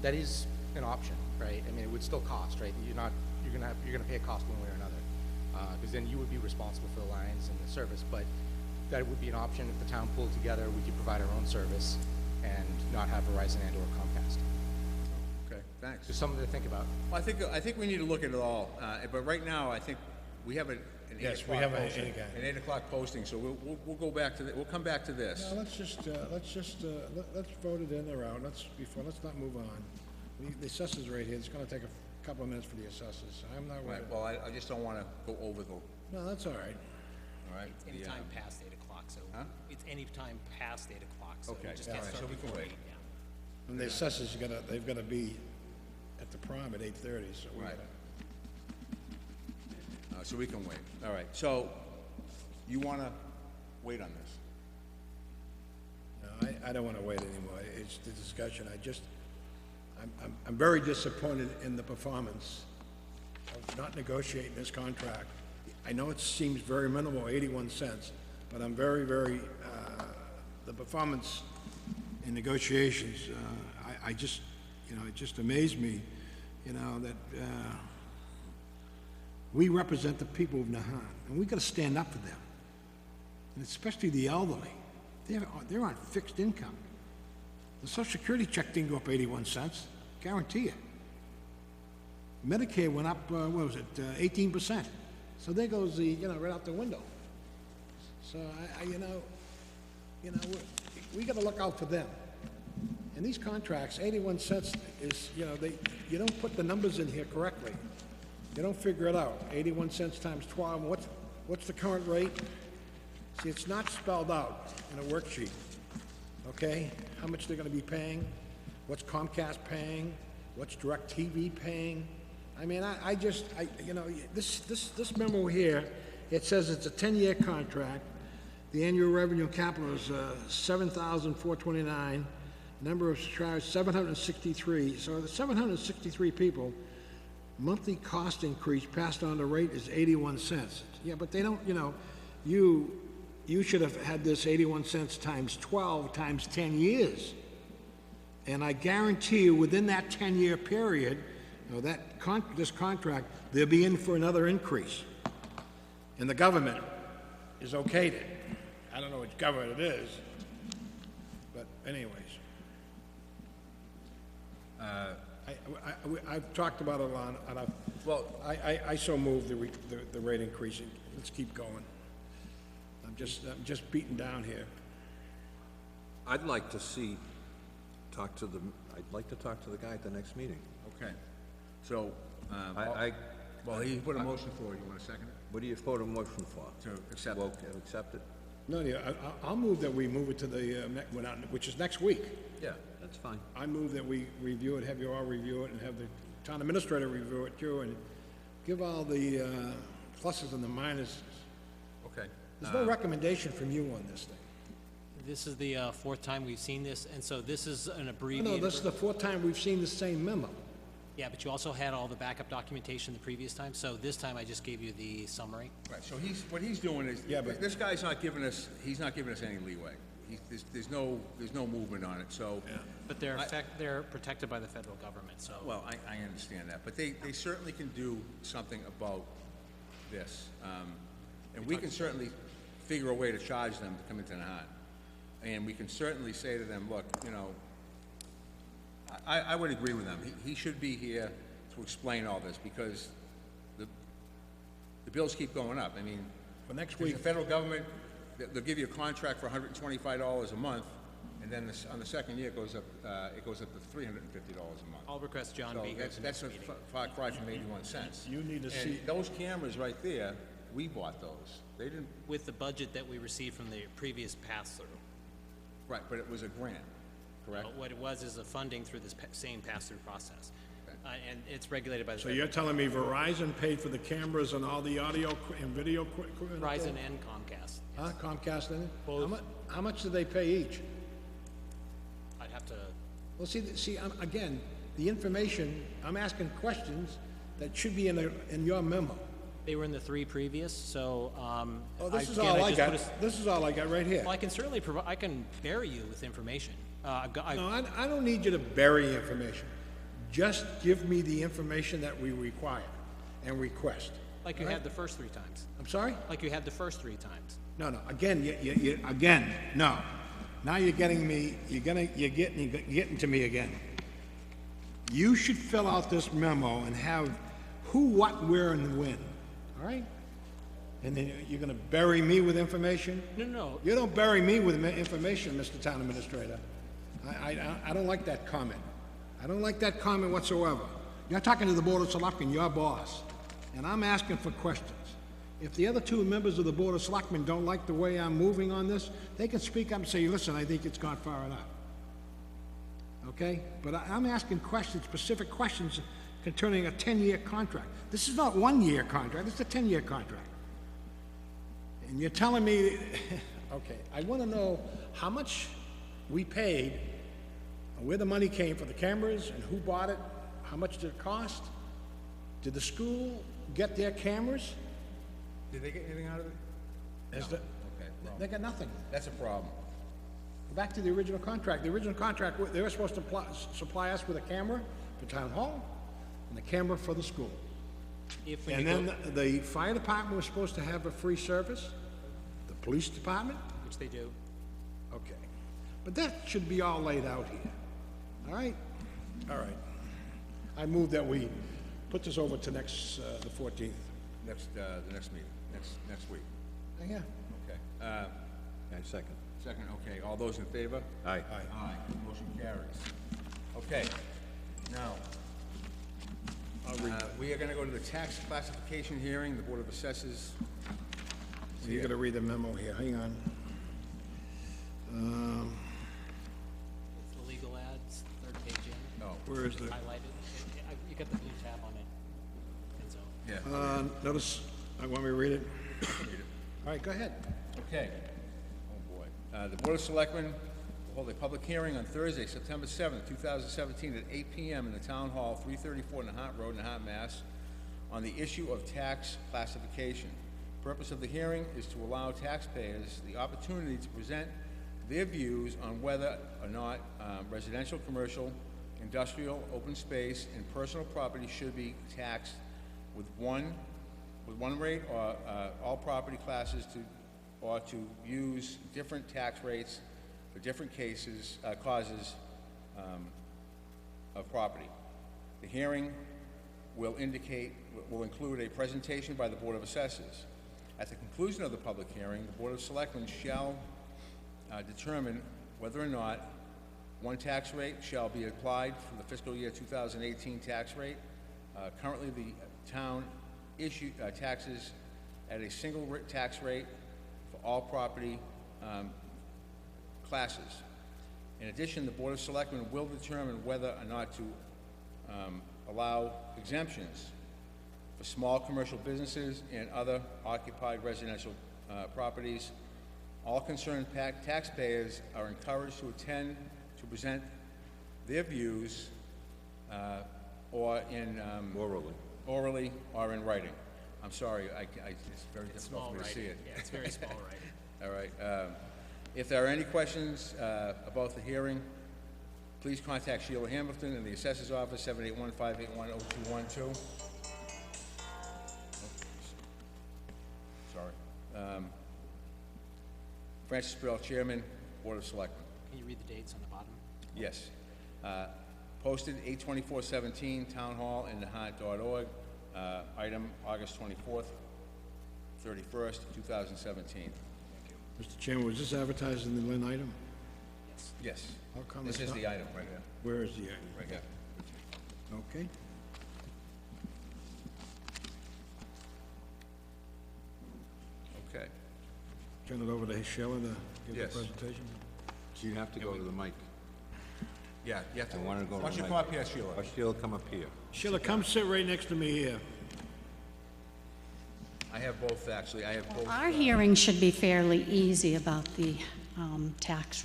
That is an option, right? I mean, it would still cost, right? You're gonna pay a cost one way or another, because then you would be responsible for the lines and the service, but that would be an option if the town pulled together, we could provide our own service and not have Verizon and or Comcast. Okay, thanks. Just something to think about. Well, I think we need to look at it all, but right now, I think we have an 8 Yes, we o'clock have posting. an 8 An 8 o'clock posting, so we'll go back to, we'll come back to this. No, let's vote it in or out. Let's not move on. The assessor's right here. It's gonna take a couple of minutes for the assessors. I'm not worried. Right, well, I just don't wanna go over the, all No, that's all right. right? Any the, time past 8 o'clock, so Huh? it's any time past 8 o'clock, so Okay, we just all can't right, start so we can before wait. 8, yeah. And the assessors they've gotta be at the prom at 8:30, so we Right. gotta. So we can wait. All right, so you wanna wait on this? No, I don't wanna wait anymore. It's the discussion. I'm very disappointed in the performance of not negotiating this contract. I know it seems very minimal, 81 cents, but I'm very, the performance in negotiations, I just, it just amazed me, that, we represent the people of Nahant, and we gotta stand up for them. And especially the elderly. They're on fixed income. The Social Security check didn't go up 81 cents, guarantee it. Medicare went up, 18%. So there goes the, right out the window. So we gotta look out for them. And these contracts, 81 cents is, you don't put the numbers in here correctly. You don't figure it out. 81 cents times 12, what's the current rate? See, it's not spelled out in a worksheet, okay? How much they're gonna be paying, what's Comcast paying, what's DirecTV paying. I mean, this memo here, it says it's a 10-year contract. The annual revenue and capital is $7,429. Number of subscribers, 763. So the 763 people, monthly cost increase passed on the rate is 81 cents. Yeah, but they don't, you should have had this 81 cents times 12 times 10 years. And I guarantee you, within that 10-year period, this contract, they'll be in for another increase. And the government is okayed it. I don't know which government it is, but anyways. I've talked about it a lot, and I so move the rate increasing. Let's keep going. I'm just beaten down here. I'd like to talk to the guy at the next meeting. Okay. So, well, he put a motion forward. You want to second it? What do you put a motion for? To accept Well, it. accept it? No, yeah, I'll move that we move it to the, which is next week. Yeah, that's fine. I move that we review it, have you all review it, and have the town administrator review it too, and give all the pluses and the minuses. Okay. There's no recommendation from you on this thing. This is the fourth time we've seen this, and so this is an No, abbreviated. this is the fourth time we've seen the same memo. Yeah, but you also had all the backup documentation the previous time, so this time I just gave you the summary. Right, so what he's doing is, Yeah, but- this guy's not giving us, he's not giving us any leeway. There's no movement on it, so. But they're protected by the federal government, so. Well, I understand that, but they certainly can do something about this. And we can certainly figure a way to charge them to come into Nahant. And we can certainly say to them, look, I would agree with them. He should be here to explain all this, because the bills keep going up. I mean, For next the week, federal government, they'll give you a contract for $125 a month, and then on the second year, it goes up to $350 a month. I'll request John So be here at the that's next a meeting. far cry from 81 cents. You need to And see- those cameras right there, we bought those. They didn't, With the budget that we received from the previous pass-through. right, but it was a grant, correct? But what it was is a funding through this same pass-through process. And it's regulated by the so you're telling me Verizon paid for the cameras and all the audio and video equipment? Verizon and Comcast. Huh, Comcast in it? Both. How much do they pay each? I'd have to, Well, see, again, the information, I'm asking questions that should be in your memo. they were in the three previous, so, Oh, this is again, all I just got. put a- This is all I got right here. Well, I can certainly provide, I can bury you with information. I've got, No, I don't need you to bury information. Just give me the information that we require and request. like you had the first three times. I'm sorry? Like you had the first three times. No, again, again, no. Now you're getting me, you're getting to me again. You should fill out this memo and have who, what, where, and when, all right? And then you're gonna bury me with information? No. You don't bury me with information, Mr. Town Administrator. I don't like that comment. I don't like that comment whatsoever. You're talking to the Board of Selectmen, your boss, and I'm asking for questions. If the other two members of the Board of Selectmen don't like the way I'm moving on this, they can speak up and say, listen, I think it's gone far enough. Okay? But I'm asking questions, specific questions concerning a 10-year contract. This is not 1 year contract, it's a 10-year contract. And you're telling me, okay, I want to know how much we paid, where the money came for the cameras, and who bought it, how much did it cost? Did the school get their cameras? Did they get anything out of it? Okay, well, They got nothing. that's a problem. Go back to the original contract. The original contract, they were supposed to supply us with a camera for town hall and a camera for the school. If we And nego- then the fire department was supposed to have a free service, the police department, which they do. okay. But that should be all laid out here, all right? All right. I move that we put this over to next, the 14th. The next meeting, next week. Yeah. Okay. I second. Second, okay, all those in favor? Aye. Aye, motion carries. Okay, now, we are gonna go to the tax classification hearing, the Board of Assessors. So you gotta read the memo here, hang on. It's the legal ads, third page in, Oh, Where is the, highlighted. You got the blue tab on it. And so, yeah, notice, I want me to read it? read it. All right, go ahead. Okay. Oh, boy. The Board of Selectmen will hold a public hearing on Thursday, September 7th, 2017, at 8 p.m. in the Town Hall, 334 Nahant Road, Nahant, Mass., on the issue of tax classification. The purpose of the hearing is to allow taxpayers the opportunity to present their views on whether or not residential, commercial, industrial, open space, and personal property should be taxed with one rate, or all property classes to use different tax rates for different cases, causes of property. The hearing will include a presentation by the Board of Assessors. At the conclusion of the public hearing, the Board of Selectmen shall determine whether or not one tax rate shall be applied for the fiscal year 2018 tax rate. Currently, the town taxes at a single tax rate for all property classes. In addition, the Board of Selectmen will determine whether or not to allow exemptions for small commercial businesses and other occupied residential properties. All concerned taxpayers are encouraged to attend to present their views or in orally or in writing. I'm sorry, it's very difficult for me to see it. Yeah, it's very small writing. All right. If there are any questions about the hearing, please contact Sheila Hamilton in the Assessor's Office, 781-581-0212. Sorry. Francis Burrell, Chairman, Board of Selectmen. Can you read the dates on the bottom? Yes. Posted 8/24/17, Town Hall in Nahant.org. Item August 24th, 31st, 2017. Mr. Chairman, was this advertised in the Lynn item? Yes. How come This it's is not? the item right here. Where is the item? Right here. Okay. Okay. Turn it over to Sheila to give Yes. the presentation. So you have to go to the mic. Yeah, you have to. I want to go to Why don't the you mic. come up here, Sheila? Or she'll come up here. Sheila, come sit right next to me here. I have both, actually. I have both. Our hearing should be fairly easy about the tax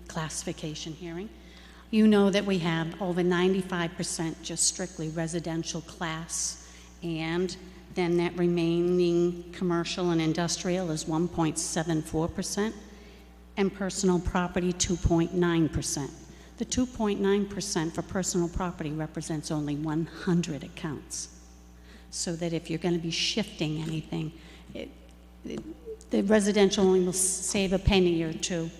classification hearing. You know that we have over 95% just strictly residential class, and then that remaining commercial and industrial is 1.74%, and personal property 2.9%. The 2.9% for personal property represents only 100 accounts. So that if you're going to be shifting anything, the residential only will save a penny or two,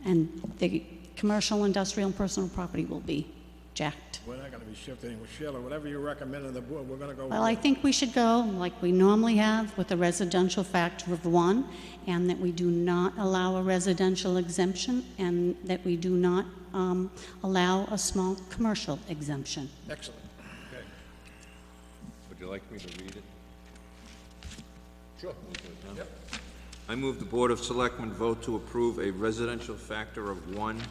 and the commercial, industrial, and personal property will be jacked. We're not gonna be shifting with Sheila. Whatever you recommend on the board, we're gonna go with Well, I it. think we should go like we normally have with a residential factor of 1, and that we do not allow a residential exemption, and that we do not allow a small commercial exemption. Excellent. Okay. Would you like me to read it? Sure. Yep. I move the Board of Selectmen vote to approve a residential factor of 1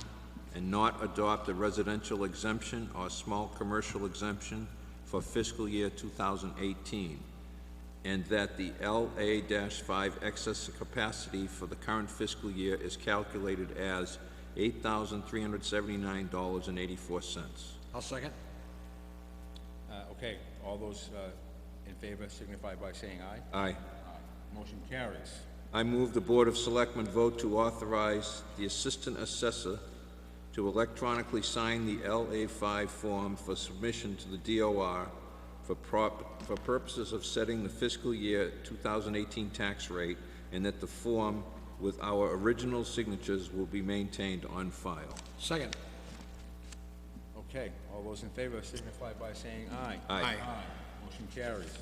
and not adopt a residential exemption or small commercial exemption for fiscal year 2018, and that the LA-5 excess capacity for the current fiscal year is calculated as $8,379.84. I'll second. Okay, all those in favor signify by saying aye. Aye. Aye. Motion carries. I move the Board of Selectmen vote to authorize the Assistant Assessor to electronically sign the LA-5 form for submission to the DOR for purposes of setting the fiscal year 2018 tax rate, and that the form with our original signatures will be maintained on file. Second. Okay, all those in favor signify by saying aye. Aye. Motion carries.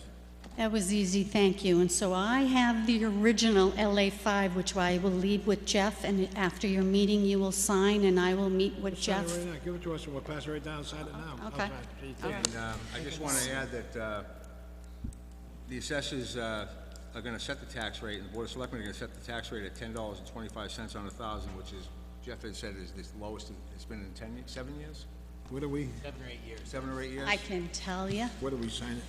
That was easy, thank you. And so I have the original LA-5, which I will leave with Jeff, and after your meeting, you will sign, and I will meet with Sign it Jeff. right now. Give it to us, and we'll pass it right down and sign it now. How's Okay. that? Gee, All thank right. you. And I just want to add that the assessors are going to set the tax rate, and the Board of Selectmen are going to set the tax rate at $10.25 on 1,000, which is, Jeff had said, is the lowest it's been in 7 years? Where do we, 7 or 8 years. 7 or 8 years? I can tell you. where do we sign it?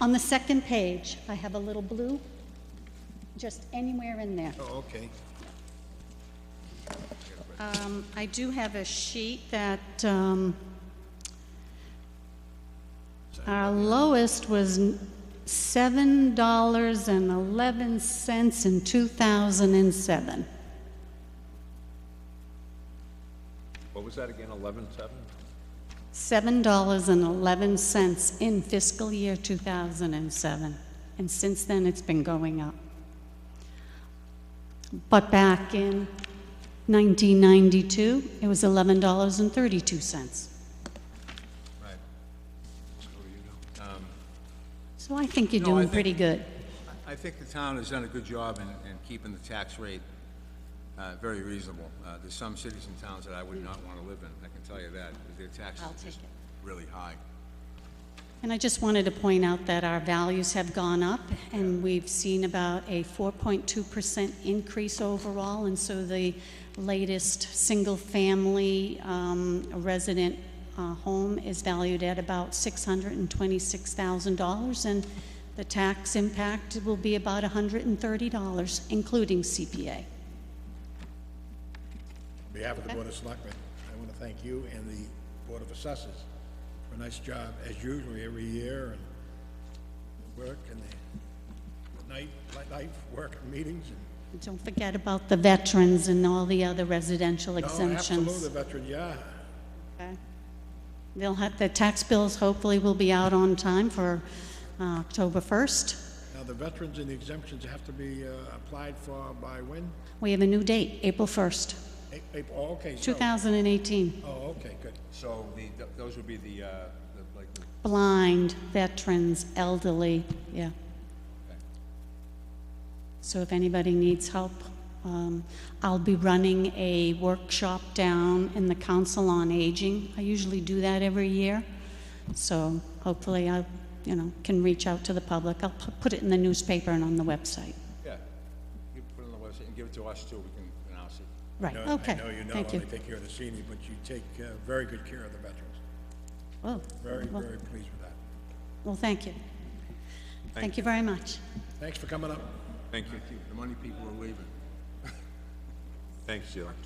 On the second page, I have a little blue, just anywhere in there. Oh, okay. I do have a sheet that, our lowest was $7.11 in 2007. What was that again, 11.7? $7.11 in fiscal year 2007, and since then it's been going up. But back in 1992, it was $11.32. Right. So I think you're No, I doing think- pretty good. I think the town has done a good job in keeping the tax rate very reasonable. There's some cities and towns that I would not want to live in, I can tell you that, because their taxes I'll are take just it. really high. And I just wanted to point out that our values have gone up, and we've seen about a 4.2% increase overall, and so the latest single-family resident home is valued at about $626,000, and the tax impact will be about $130, including CPA. On behalf of the Board of Selectmen, I want to thank you and the Board of Assessors for a nice job, as usual, every year, and the work and the night work and meetings. And Don't forget about the veterans and all the other residential no, exemptions. absolutely, veteran, yeah. Okay. They'll have, the tax bills hopefully will be out on time for October 1st. Now, the veterans and the exemptions have to be applied for by when? We have a new date, April 1st, April, oh, okay. So, 2018. oh, okay, good. So those would be the Blind, veterans, elderly, yeah. So if anybody needs help, I'll be running a workshop down in the Council on Aging. I usually do that every year. So hopefully I, can reach out to the public. I'll put it in the newspaper and on the website. Yeah, you put it on the website and give it to us too, we can announce it. Right, I okay, know you not thank you. only take care of the senior, but you take very good care of the veterans. Well, Very, well, very pleased with that. well, thank you. Thank you very much. Thanks for coming up. Thank you. The money people are leaving. Thanks, Sheila. And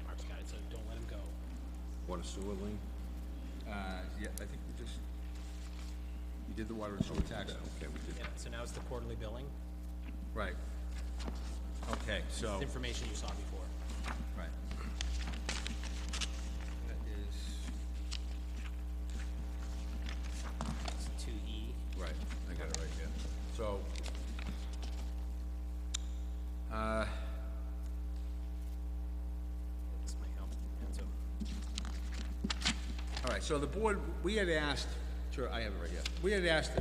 Mark's got it, so don't let him go. Water sewer lien? Yeah, I think you did the water and sewer tax. Okay, we did. Yeah, so now it's the quarterly billing. Right. Okay, so, It's information you saw before. right. That is, It's 2E. right, I got it right here. So, This might help. And so, all right, so the board, we had asked, sure, I have it right here. We had asked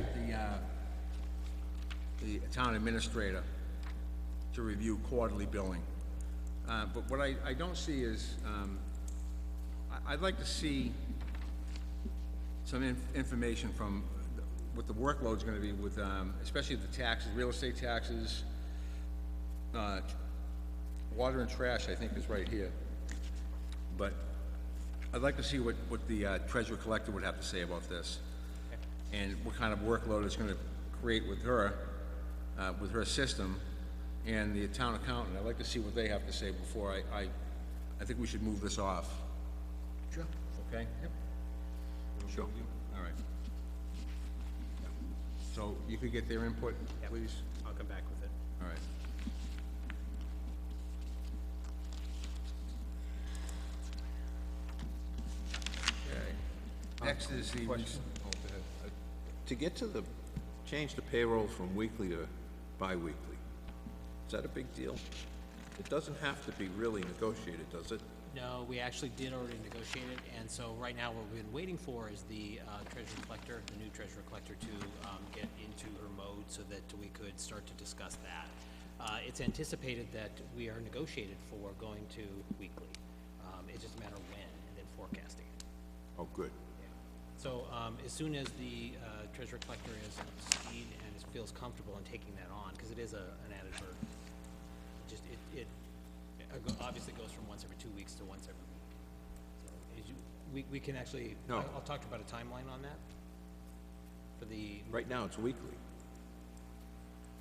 the town administrator to review quarterly billing. But what I don't see is, I'd like to see some information from what the workload's gonna be with, especially the taxes, real estate taxes, water and trash, I think is right here. But I'd like to see what the treasurer collector would have to say about this. And what kind of workload it's gonna create with her system, and the town accountant. I'd like to see what they have to say before I think we should move this off. Sure. Okay? Yep. Sure. All right. So you could get their input, Yep. please? I'll come back with it. All right. Okay. Next is the... Question. Oh, go ahead. To get to change the payroll from weekly to bi-weekly, is that a big deal? It doesn't have to be really negotiated, does it? No, we actually did already negotiate it, and so right now what we've been waiting for is the treasurer collector, the new treasurer collector, to get into her mode so that we could start to discuss that. It's anticipated that we are negotiated for going to weekly. It's just a matter of when and then forecasting it. Oh, good. So as soon as the treasurer collector is up to speed and feels comfortable in taking that on, because it is an added burden, it obviously goes from once every 2 weeks to once every week. So we can actually, No. I'll talk about a timeline on that for the, Right now, it's weekly.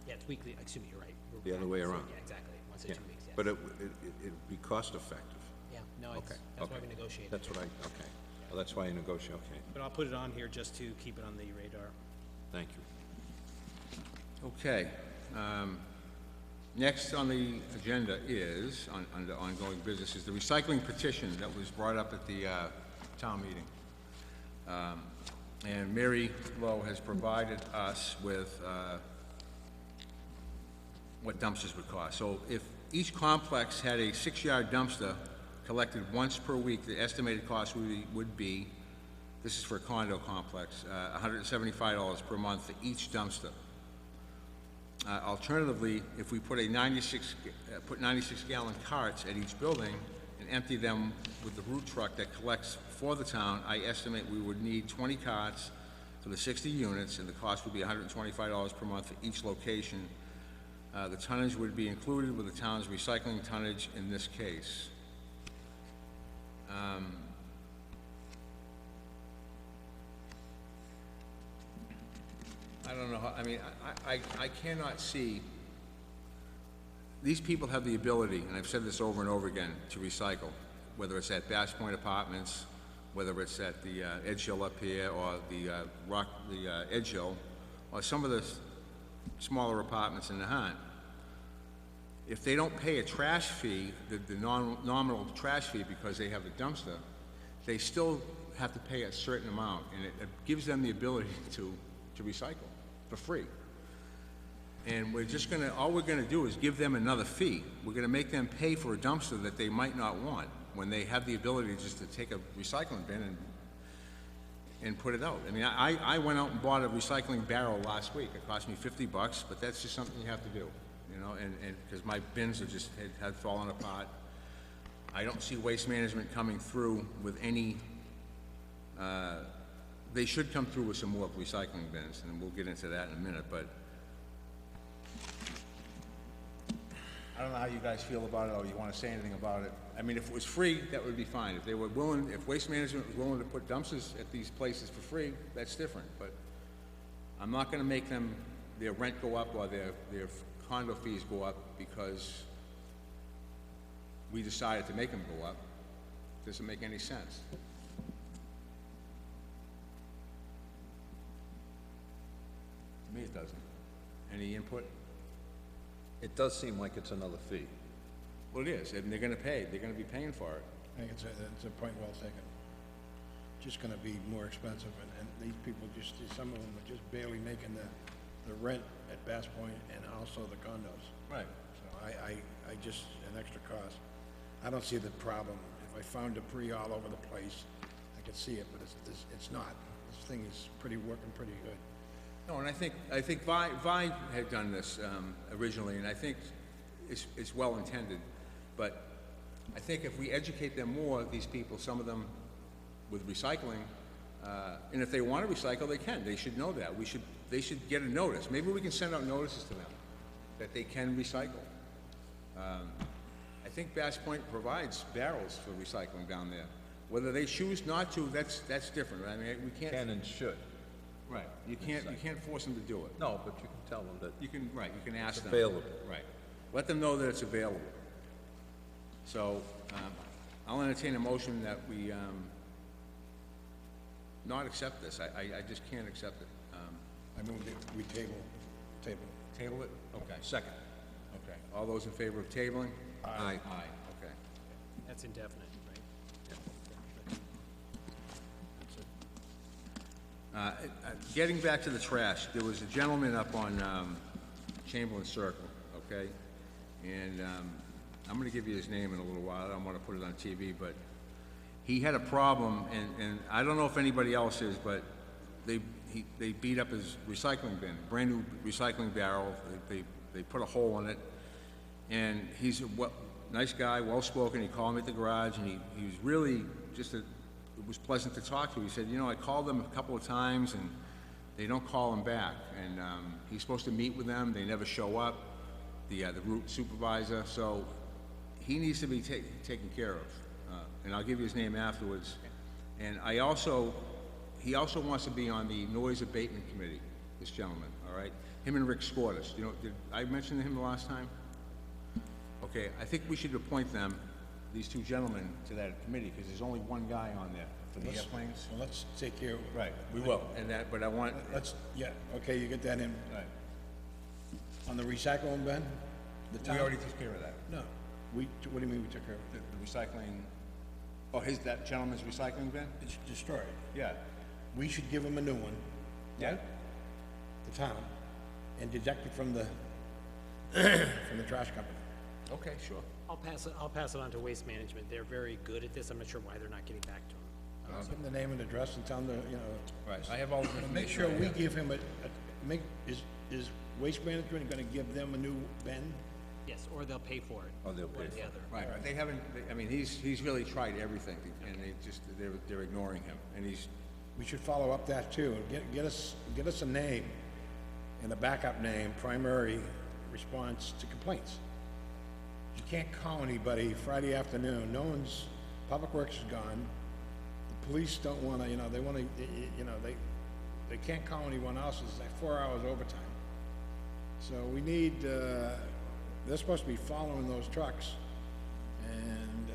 yeah, it's weekly, excuse me, you're right. The other way around. Yeah, exactly, once Yeah. every 2 weeks, yeah. But it'd be cost effective. Yeah, no, it's, Okay, that's why okay. we negotiated. That's what okay. Well, that's why you negotiate, okay. But I'll put it on here just to keep it on the radar. Thank you. Okay. Next on the agenda is, under ongoing business, is the recycling petition that was brought up at the town meeting. And Mary Lowe has provided us with what dumpsters would cost. So if each complex had a 6-yard dumpster collected once per week, the estimated cost would be, this is for a condo complex, $175 per month for each dumpster. Alternatively, if we put 96 gallon carts at each building and empty them with the route truck that collects for the town, I estimate we would need 20 carts for the 60 units, and the cost would be $125 per month for each location. The tonnage would be included with the town's recycling tonnage in this case. I don't know how, I mean, I cannot see, these people have the ability, and I've said this over and over again, to recycle, whether it's at Bass Point Apartments, whether it's at the Edge Hill up here, or the Edge Hill, or some of the smaller apartments in Nahant. If they don't pay a trash fee, the nominal trash fee because they have a dumpster, they still have to pay a certain amount, and it gives them the ability to recycle for free. And we're just gonna, all we're gonna do is give them another fee. We're gonna make them pay for a dumpster that they might not want, when they have the ability just to take a recycling bin and put it out. I mean, I went out and bought a recycling barrel last week. It cost me $50, but that's just something you have to do, you know, and because my bins are just, had fallen apart. I don't see Waste Management coming through with any, they should come through with some more recycling bins, and we'll get into that in a minute, but I don't know how you guys feel about it, or you want to say anything about it. I mean, if it was free, that would be fine. If they were willing, if Waste Management was willing to put dumpsters at these places for free, that's different, but I'm not gonna make them, their rent go up or their condo fees go up because we decided to make them go up. Doesn't make any sense. To me, it doesn't. Any input? It does seem like it's another fee. Well, it is, and they're gonna pay, they're gonna be paying for it. I think it's a point well taken. Just gonna be more expensive, and these people just, some of them are just barely making the rent at Bass Point and also the condos. Right. So I just, an extra cost. I don't see the problem. If I found debris all over the place, I could see it, but it's not. This thing is working pretty good. No, and I think Vi had done this originally, and I think it's well intended, but I think if we educate them more, these people, some of them with recycling, and if they want to recycle, they can. They should know that. They should get a notice. Maybe we can send out notices to them that they can recycle. I think Bass Point provides barrels for recycling down there. Whether they choose not to, that's different. I mean, we can't. Can and should. Right. You can't force them to do it. No, but you can tell them that You can ask them. available. Right. Let them know that it's available. So, I'll entertain a motion that we, not accept this. I just can't accept it. I move that we table. Table it? Okay. Second. Okay. All those in favor of tabling? Aye. Aye, okay. That's indefinite, right? Getting back to the trash, there was a gentleman up on Chamberlain Circle, okay? And I'm gonna give you his name in a little while. I don't wanna put it on TV, but he had a problem, and I don't know if anybody else is, but they beat up his recycling bin, brand new recycling barrel. They put a hole in it, and he's a nice guy, well-spoken. He called me at the garage, and he was really just it was pleasant to talk to. He said, you know, I called them a couple of times, and they don't call him back. And he's supposed to meet with them. They never show up, the route supervisor. So he needs to be taken care of. And I'll give you his name afterwards. And he also wants to be on the Noise Abatement Committee, this gentleman, all right? Him and Rick Scortis. You know, did I mention him the last time? Okay, I think we should appoint them these two gentlemen to that committee, because there's only one guy on there for the airplanes. So let's take care of it. Right, we will, and that, but I want, Let's, yeah, okay, you get that in. right, On the recycling bin? The we town? already took care of that. No, what do you mean we took care of it? The recycling, oh, that gentleman's recycling bin? It's destroyed. Yeah, We should give him a new one, yeah, the town, and deduct it from the, from the trash company. okay, sure. I'll pass it on to Waste Management. They're very good at this. I'm not sure why they're not getting back to them. Give him the name and address and tell him to, Right, I have all the information. make sure right we here. give him is Waste Management gonna give them a new bin? Yes, or they'll pay for it. Oh, they'll One or pay the for other. Right, but they haven't, I mean, he's really tried everything, and they're ignoring him, and he's, We should follow up that too. Get us a name and a backup name, primary response to complaints. You can't call anybody Friday afternoon. No one's, Public Works is gone. The police don't wanna, they wanna, they can't call anyone else. It's like 4 hours overtime. So we need, they're supposed to be following those trucks. And,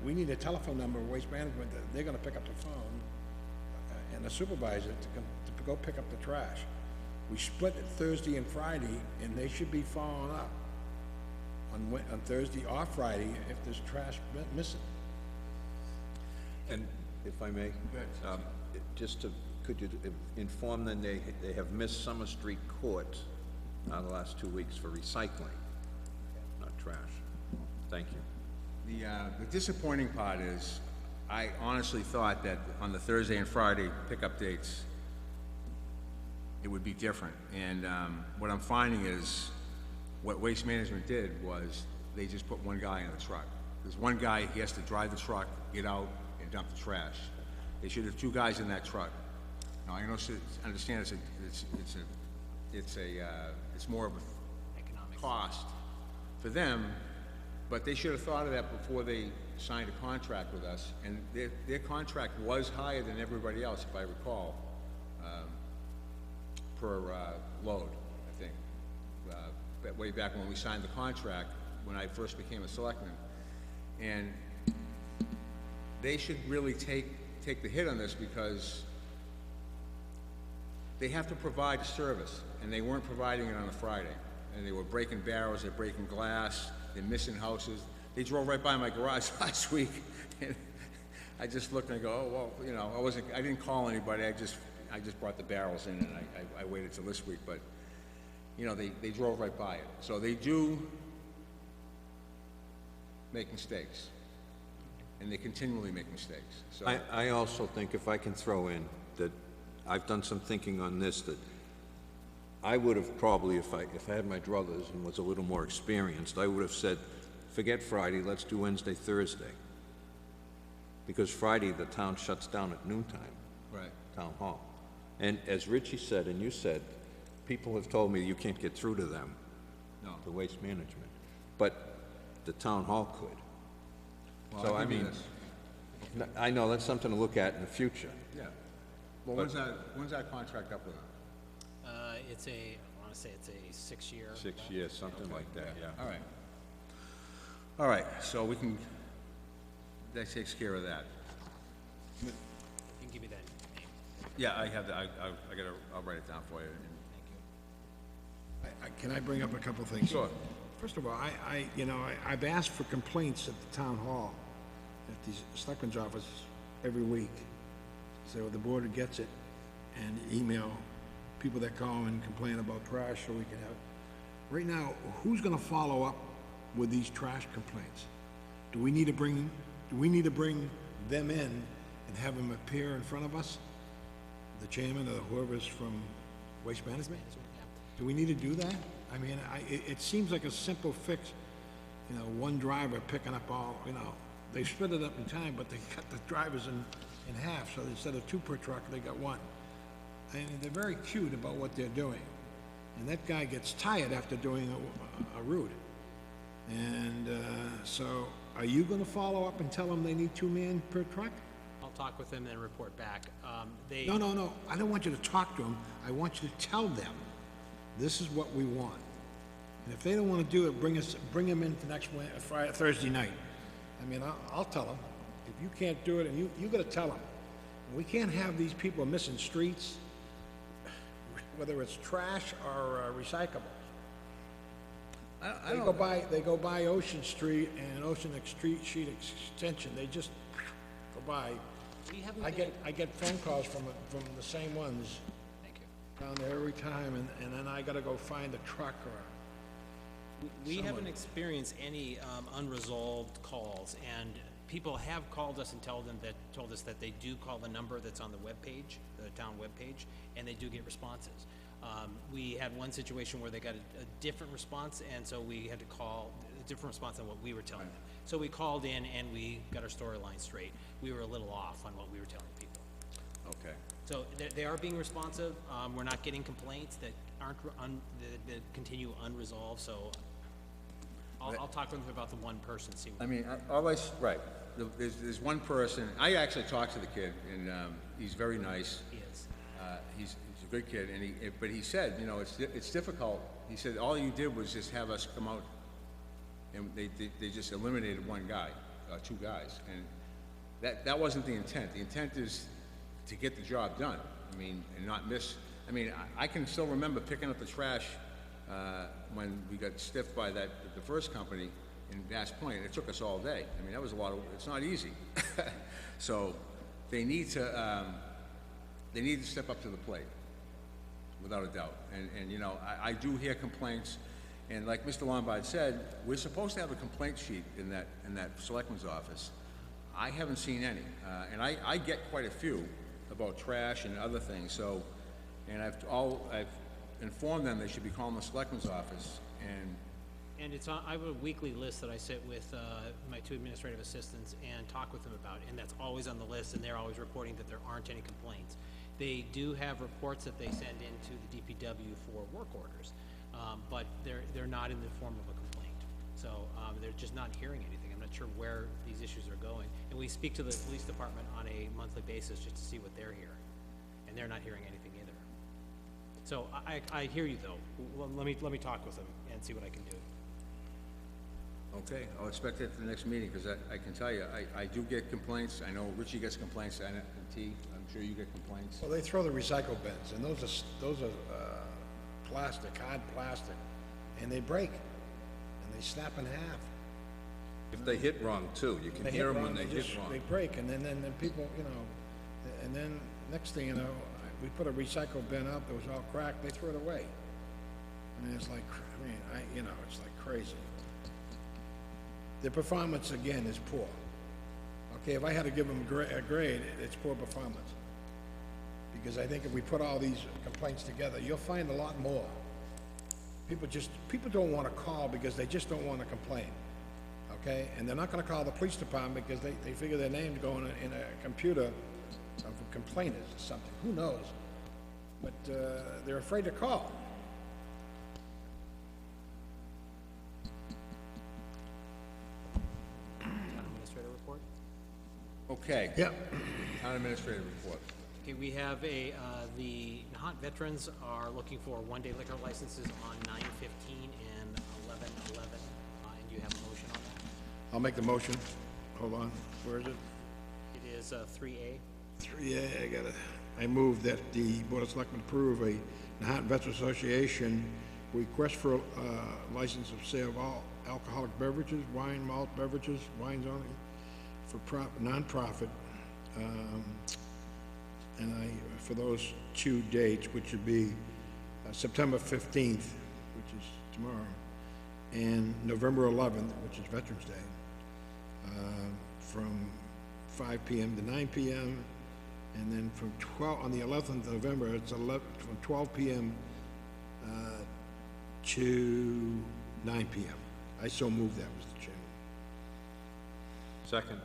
we need a telephone number of Waste Management that they're gonna pick up the phone and the supervisor to go pick up the trash. We split it Thursday and Friday, and they should be following up on Thursday or Friday if there's trash missing. And if I may, just to, could you inform them they have missed Summer Street Court the last 2 weeks for recycling, not trash. Thank you. the disappointing part is, I honestly thought that on the Thursday and Friday pickup dates, it would be different, and, what I'm finding is, what Waste Management did was, they just put one guy in the truck. There's one guy, he has to drive the truck, get out, and dump the trash. They should have two guys in that truck. Now, I understand it's more of a Economics. cost for them, but they should have thought of that before they signed a contract with us, and their contract was higher than everybody else, if I recall, per load, I think. Way back when we signed the contract, when I first became a selectman. And they should really take the hit on this, because they have to provide service, and they weren't providing it on a Friday. And they were breaking barrels, they're breaking glass, they're missing houses. They drove right by my garage last week, and I just looked and I go, oh, well, I didn't call anybody, I just brought the barrels in, and I waited till this week, but, they drove right by it. So they do make mistakes, and they continually make mistakes, so. I also think, if I can throw in, that I've done some thinking on this, that I would have probably, if I had my druthers and was a little more experienced, I would have said, forget Friday, let's do Wednesday, Thursday. Because Friday, the town shuts down at noontime. Right. Town hall. And as Richie said, and you said, people have told me you can't get through to them. No. The Waste Management. But the town hall could. Well, So, I'll I give you mean, this. I know that's something to look at in the future. Yeah. Well, when's that contract up with them? I want to say it's a 6-year. 6 years, something like that, yeah. All right. All right, so that takes care of that. You can give me that name. Yeah, I have that, I'll write it down for you. Can I bring up a couple things? Sure. First of all, I've asked for complaints at the town hall, at the selectman's office, every week. So the board gets it, and email people that call and complain about trash, so we can have. Right now, who's gonna follow up with these trash complaints? Do we need to bring them in and have them appear in front of us? The chairman or whoever's from Waste Management? Do we need to do that? I mean, it seems like a simple fix, one driver picking up all, they split it up in time, but they cut the drivers in half, so instead of 2 per truck, they got 1. And they're very cute about what they're doing. And that guy gets tired after doing a route. And, so, are you gonna follow up and tell them they need 2 men per truck? I'll talk with them and report back. No, I don't want you to talk to them, I want you to tell them, this is what we want. And if they don't wanna do it, bring them in for next Thursday night, I mean, I'll tell them. If you can't do it, and you gotta tell them. We can't have these people missing streets, whether it's trash or recyclables. They go by Ocean Street and Ocean Street Extension, they just go by. We haven't I get phone calls from the same ones Thank you. down there every time, and then I gotta go find a truck or, We haven't experienced any unresolved calls, and people have called us and told us that they do call the number that's on the webpage, the town webpage, and they do get responses. We had one situation where they got a different response, and so we had to call a different response than what we were telling them. So we called in and we got our storyline straight. We were a little off on what we were telling people. Okay. So they are being responsive. We're not getting complaints that aren't, that continue unresolved, so I'll talk to them about the one person, see what. I mean, right, there's one person, I actually talked to the kid, and he's very nice. He is. He's a good kid, and but he said, you know, it's difficult. He said, all you did was just have us come out, and they just eliminated one guy, two guys, and that wasn't the intent. The intent is to get the job done. I mean, and not miss. I mean, I can still remember picking up the trash when we got stiffed by the first company in Bass Point. It took us all day. I mean, that was a lot of. It's not easy. So they need to step up to the plate, without a doubt. And you know, I do hear complaints, and like Mr. Lombard said, we're supposed to have a complaint sheet in that selectman's office. I haven't seen any, and I get quite a few about trash and other things. So, and I've informed them they should be calling the selectman's office. And it's on, I have a weekly list that I sit with my two administrative assistants and talk with them about, and that's always on the list, and they're always reporting that there aren't any complaints. They do have reports that they send into the DPW for work orders, but they're not in the form of a complaint. So they're just not hearing anything. I'm not sure where these issues are going. And we speak to the police department on a monthly basis just to see what they're hearing, and they're not hearing anything either. So I hear you though. Well, let me talk with them and see what I can do. Okay, I'll expect it at the next meeting, because I can tell you, I do get complaints. I know Richie gets complaints, and T, I'm sure you get complaints. well, they throw the recycle bins, and those are plastic, hard plastic, and they break, and they snap in half. If they hit wrong, too, you can They hear hit them when wrong, they hit wrong. They break, and then people, you know, and then next thing you know, we put a recycle bin out that was all cracked, they threw it away. I mean, it's like, you know, it's like crazy. The performance, again, is poor. Okay, if I had to give them a grade, it's poor performance. Because I think if we put all these complaints together, you'll find a lot more. People don't want to call because they just don't want to complain. Okay, and they're not going to call the police department because they figure their name's going in a computer of complainants or something. Who knows? But they're afraid to call. Town administrator report? Okay. Yep. Town administrative report. Okay, we have the Nahant veterans are looking for one-day liquor licenses on 9/15 and 11/11, and you have a motion on that? I'll make the motion. Hold on. Where is it? It is 3A. 3A, I move that the Board of Selectmen approve a Nahant Veterans Association request for license of sale of all alcoholic beverages, wine, malt beverages, wines only, for non-profit, and for those two dates, which would be September 15th, which is tomorrow, and November 11th, which is Veterans Day, from 5 p.m. to 9 p.m., and then from 12, on the 11th of November, it's from 12 p.m. To 9 p.m. I so move that, Mr. Chairman. Second.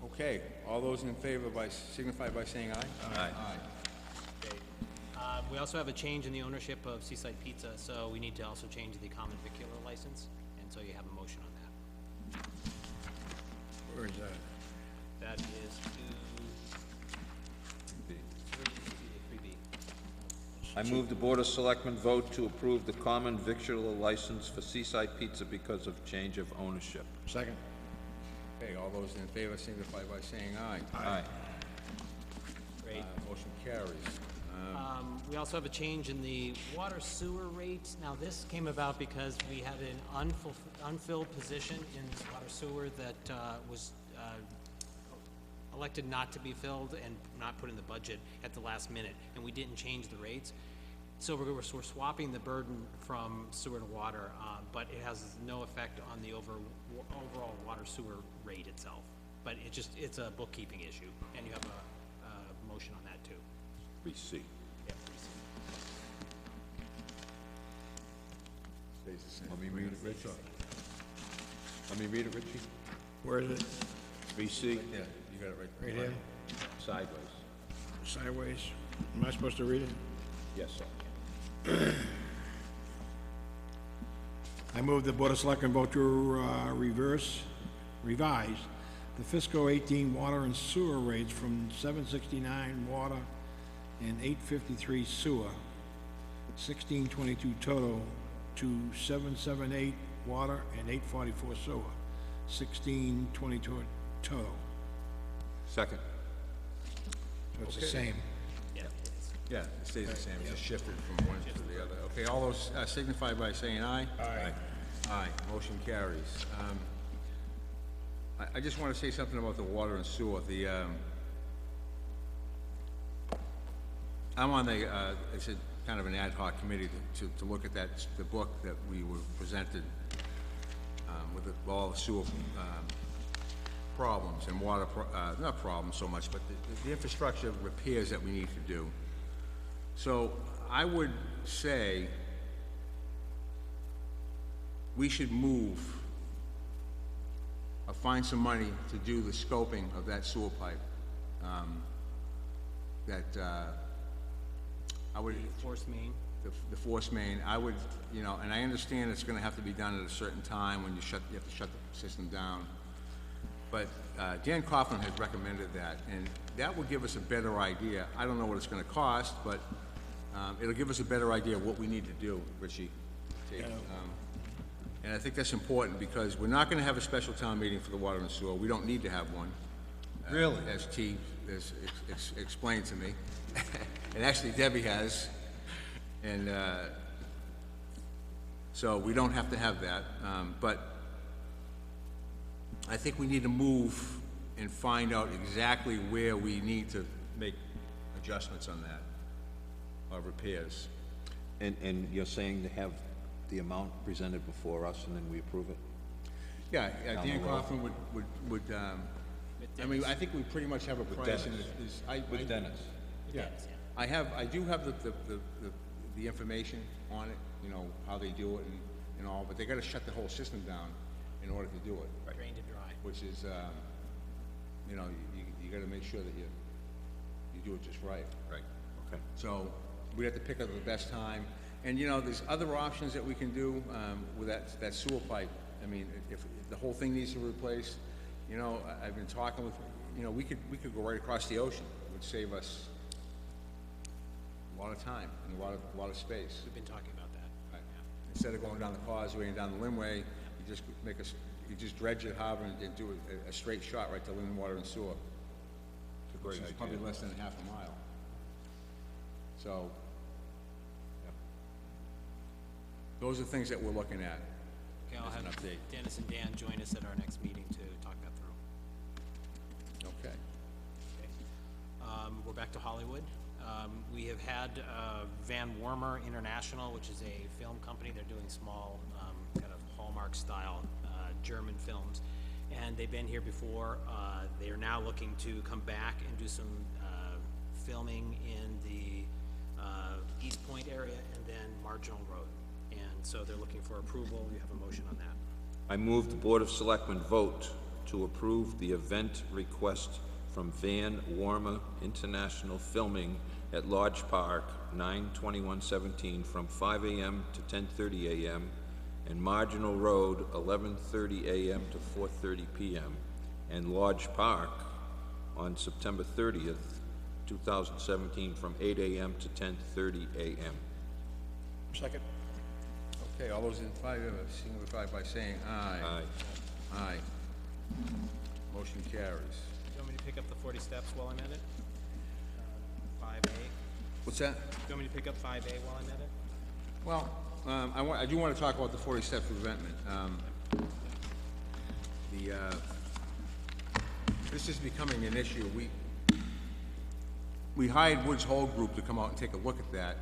Okay, all those in favor signify by saying aye. Aye. Okay. We also have a change in the ownership of Seaside Pizza, so we need to also change the common vicular license, and so you have a motion on that. Where is that? That is to 3B. I move the Board of Selectmen vote to approve the common victular license for Seaside Pizza because of change of ownership. Second. Okay, all those in favor signify by saying aye. Aye. Great. Motion carries. We also have a change in the water sewer rates. Now, this came about because we had an unfilled position in water sewer that was elected not to be filled and not put in the budget at the last minute, and we didn't change the rates. So we're swapping the burden from sewer to water, but it has no effect on the overall water sewer rate itself. But it's a bookkeeping issue, and you have a motion on that too. 3C. Yep. Stays the same. Let me read it, Richie. Let me read it, Richie. Where is it? 3C, Yeah, you got it right. Right here? sideways. Sideways? Am I supposed to read it? Yes, sir. I move the Board of Selectmen vote to revise the fiscal 18 water and sewer rates from $7.69 water and $8.53 sewer, $16.22 total, to $7.78 water and $8.44 sewer, $16.22 total. Second. So it's the same. Yeah, it is. Yeah, it stays the same, it's just shifted from one to the other. Okay, all those signify by saying aye. Aye. Aye, motion carries. I just want to say something about the water and sewer. I'm on it's a kind of an ad hoc committee to look at the book that we were presented with all the sewer problems and water, not problems so much, but the infrastructure repairs that we need to do. So I would say we should move or find some money to do the scoping of that sewer pipe. I would, Force main. the force main, I would, and I understand it's gonna have to be done at a certain time when you have to shut the system down. But Dan Coughlin has recommended that, and that will give us a better idea. I don't know what it's gonna cost, but it'll give us a better idea of what we need to do, Richie. And I think that's important, because we're not gonna have a special town meeting for the water and sewer. We don't need to have one. Really? As T has explained to me. And actually Debbie has. And so we don't have to have that. But I think we need to move and find out exactly where we need to make adjustments on that, or repairs. And you're saying to have the amount presented before us and then we approve it? Yeah, Down Dan the road. Coughlin would, I mean, I think we pretty much have a price. And With Dennis? Yeah, I do have the information on it, how they do it and all, but they gotta shut the whole system down in order to do it. Drained and dry. Which is, you gotta make sure that you do it just right. Right. Okay. So, we have to pick up the best time, and there's other options that we can do, with that sewer pipe. I mean, if the whole thing needs to be replaced, I've been talking with, we could go right across the ocean. It would save us a lot of time and a lot of space. We've been talking about that. Right. Instead of going down the causeway and down the Limway, you just dredge it, harbor, and do a straight shot right to Lynn Water and Sewer. It's a great Which is probably less than half a mile. So, those are things that we're looking at. Okay, I'll as an have update. Dennis and Dan join us at our next meeting to talk that through. Okay. We're back to Hollywood. We have had Van Warmer International, which is a film company. They're doing small, kind of Hallmark-style German films, and they've been here before. They are now looking to come back and do some filming in the East Point area and then Marginal Road. And so they're looking for approval. You have a motion on that. I move the Board of Selectmen vote to approve the event request from Van Warmer International Filming at Lodge Park, 9/21/17, from 5 a.m. to 10:30 a.m., and Marginal Road, 11:30 a.m. to 4:30 p.m., and Lodge Park on September 30th, 2017, from 8 a.m. to 10:30 a.m. Second. Okay, all those in favor signify by saying aye. Aye. Aye. Motion carries. Do you want me to pick up the 40 steps while I'm at it? 5A. What's that? Do you want me to pick up 5A while I'm at it? Well, I do want to talk about the 40 steps of revetment. This is becoming an issue. We hired Woods Hole Group to come out and take a look at that.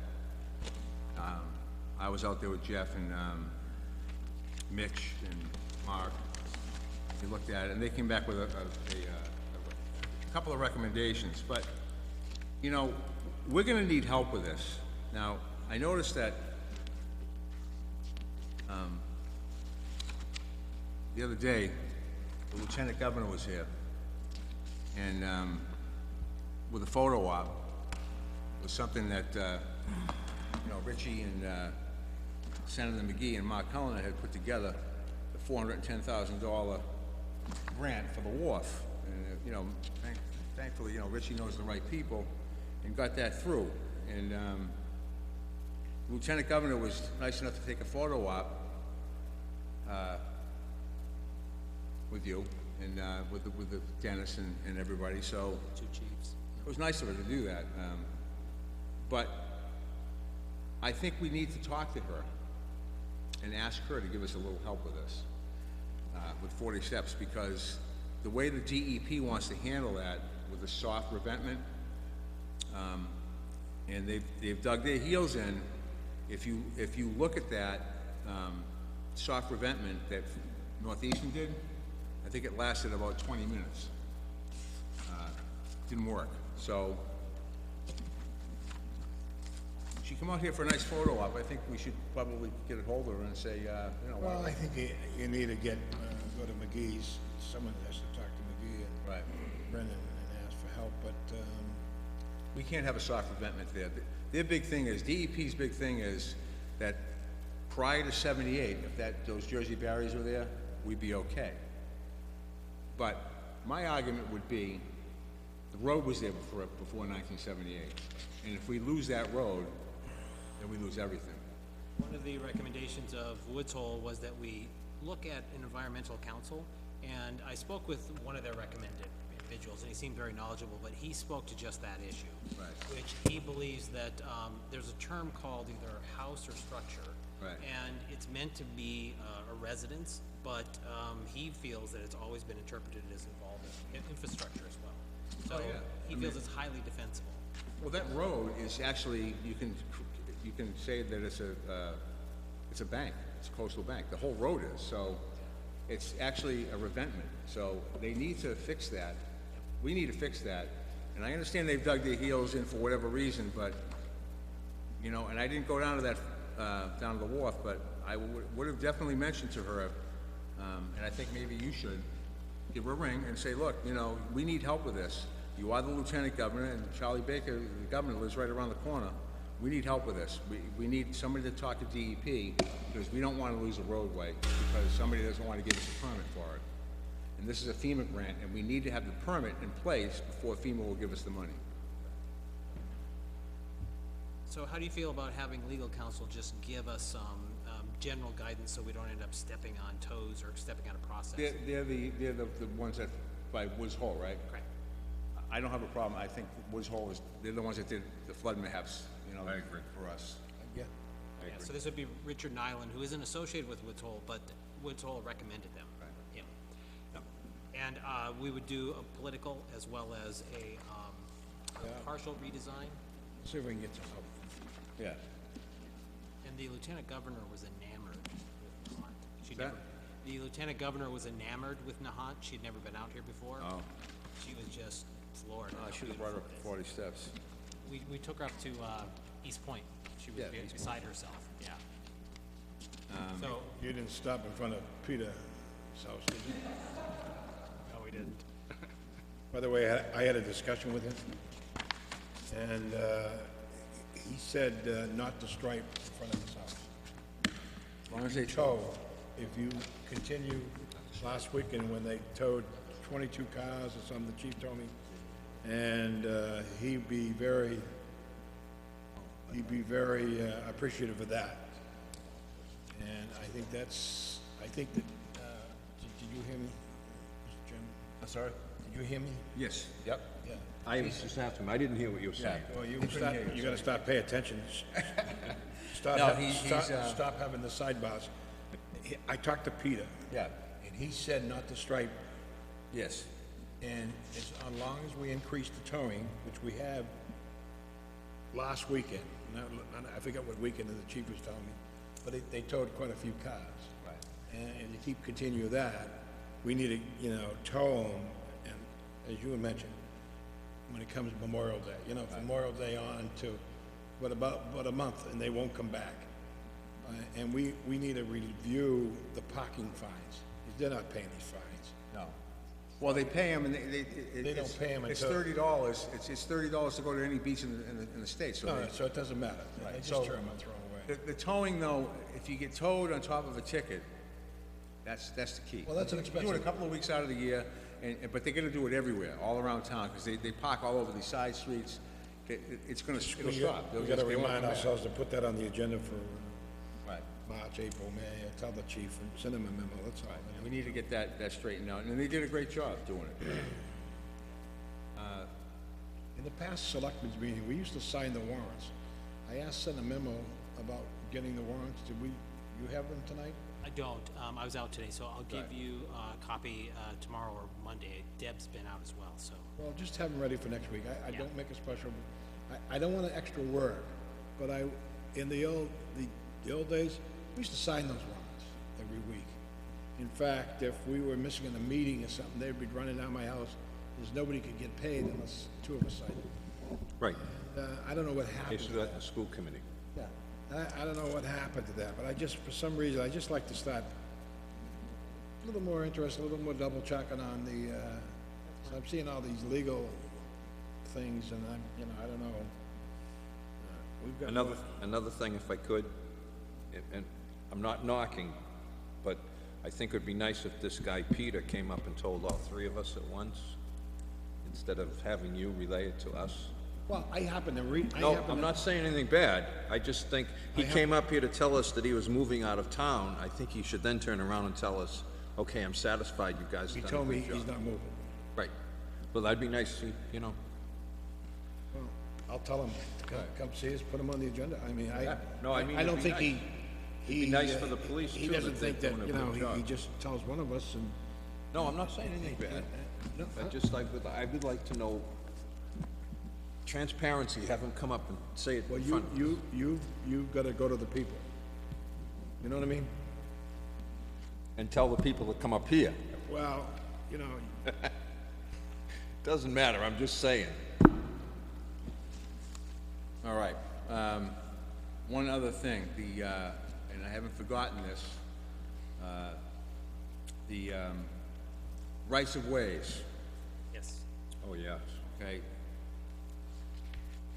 I was out there with Jeff and Mitch and Mark. They looked at it, and they came back with a couple of recommendations. But, you know, we're gonna need help with this. Now, I noticed that the other day, the Lieutenant Governor was here, and with a photo op, it was something that, you know, Richie and Senator McGee and Mark Cullen had put together, the $410,000 grant for the wharf. And, you know, thankfully, you know, Richie knows the right people and got that through. And Lieutenant Governor was nice enough to take a photo op with you and with the Dennis and everybody. So Two chiefs. it was nice of her to do that. But I think we need to talk to her and ask her to give us a little help with this, with 40 steps, because the way the DEP wants to handle that with the soft revetment, and they've dug their heels in. If you look at that soft revetment that Northeastern did, I think it lasted about 20 minutes. Didn't work. So she come out here for a nice photo op. I think we should probably get a hold of her and say, you know, Well, I think you need to go to McGee's, someone has to talk to McGee and right. Brennan and ask for help, but, We can't have a soft revetment there. Their big thing is, DEP's big thing is that prior to 78, if those Jersey barriers were there, we'd be okay. But my argument would be, the road was there before 1978. And if we lose that road, then we lose everything. One of the recommendations of Woods Hole was that we look at an environmental council, and I spoke with one of their recommended individuals, and he seemed very knowledgeable, but he spoke to just that issue. Right. Which he believes that there's a term called either house or structure. Right. And it's meant to be a residence, but he feels that it's always been interpreted as involving infrastructure as well. So Oh, yeah. he feels it's highly defensible. Well, that road is actually, you can say that it's a bank, it's a coastal bank. The whole road is, so it's actually a revetment. So they need to fix that. We need to fix that. And I understand they've dug their heels in for whatever reason, but, you know, and I didn't go down to that, down to the wharf, but I would have definitely mentioned to her, and I think maybe you should, give her a ring and say, look, you know, we need help with this. You are the Lieutenant Governor, and Charlie Baker, the Governor, lives right around the corner. We need help with this. We need somebody to talk to DEP, because we don't want to lose a roadway, because somebody doesn't want to give us a permit for it. And this is a FEMA grant, and we need to have the permit in place before FEMA will give us the money. So how do you feel about having legal counsel just give us some general guidance so we don't end up stepping on toes or stepping on a process? They're the ones that, by Woods Hole, right? Correct. I don't have a problem. I think Woods Hole they're the ones that did the flood maps, you know, for us. yeah. Yeah, so this would be Richard Nyland, who isn't associated with Woods Hole, but Woods Hole recommended them. Right. Him. And we would do a political as well as a partial redesign. See if we can get some help. Yeah. And the Lieutenant Governor was enamored with Nahant. She'd That? never, the Lieutenant Governor was enamored with Nahant. She'd never been out here before. Oh. She was just floored. I should have brought her up to 40 steps. We took her up to East Point. She was Yeah, East beside herself. Yeah. So You didn't stop in front of Peter's house, did you? no, we didn't. By the way, I had a discussion with him, and he said not to stripe in front of his house. As long as they Tow, if you continue, last weekend when they towed 22 cars or something, the chief told me, and he'd be very appreciative of that. And I think that, did you hear me, Mr. Chairman? I'm sorry? Did you hear me? Yes. Yep. Yeah. I was just asking him, I didn't hear what you were saying. Well, you gotta start paying attention. Stop, No, stop having the sidebars. I talked to Peter. Yeah. And he said not to stripe, Yes. and as long as we increase the towing, which we have last weekend, I forget what weekend the chief was telling me, but they towed quite a few cars. Right. And to keep continue that, we need to, tow them, and as you had mentioned, when it comes Memorial Day, from Memorial Day on to, about a month, and they won't come back. And we need to review the parking fines, because they're not paying these fines. No. Well, they pay them, and They don't pay 'em It's until- $30. It's $30 to go to any beach in the state. So No, they, so it doesn't matter. They just so- turn them and throw them away. the towing, though, if you get towed on top of a ticket, that's the key. Well, that's an You do it a expensive- couple of weeks out of the year, but they're gonna do it everywhere, all around town, because they park all over these side streets. It'll stop. We gotta remind ourselves to put that on the agenda for Right. March, April, May, tell the chief and send him a memo, that's all. We need to get that straightened out, and they did a great job doing it. In the past selectmen's meeting, we used to sign the warrants. I asked, send a memo about getting the warrants, you have them tonight? I don't. I was out today, so I'll give you a copy tomorrow or Monday. Deb's been out as well, so. Well, just have them ready for next week. I Yeah. don't make a special, I don't want an extra work, but in the old days, we used to sign those warrants every week. In fact, if we were missing in a meeting or something, they'd be running down my house, because nobody could get paid unless two of us signed it. Right, I don't know what happened. case of that in the school committee. Yeah, I don't know what happened to that, but for some reason, I just like to start a little more interest, a little more double checking on so I'm seeing all these legal things, and I don't know. We've got. Another thing, if I could, and I'm not knocking, but I think it'd be nice if this guy Peter came up and told all three of us at once, instead of having you relay it to us. Well, I happen to read. No, I'm not saying anything bad. I just think he came up here to tell us that he was moving out of town. I think he should then turn around and tell us, okay, I'm satisfied you guys He have done told a me good job. he's not moving. Right. Well, that'd be nice, Well, I'll tell him to come see us, put him on the agenda. I mean, Yeah. No, I mean, I don't it'd be think nice. It'd be nice for the police, He too, doesn't that they're think that, doing a good job. he just tells one of us, and No, I'm not saying anything bad. no, I would like to know transparency, have him come up and say it well, in front. you've got to go to the people. You know what I mean? And tell the people to come up here. Well, Doesn't matter, I'm just saying. All right. One other thing, and I haven't forgotten this, the rights of ways, Yes. Oh, yes. okay?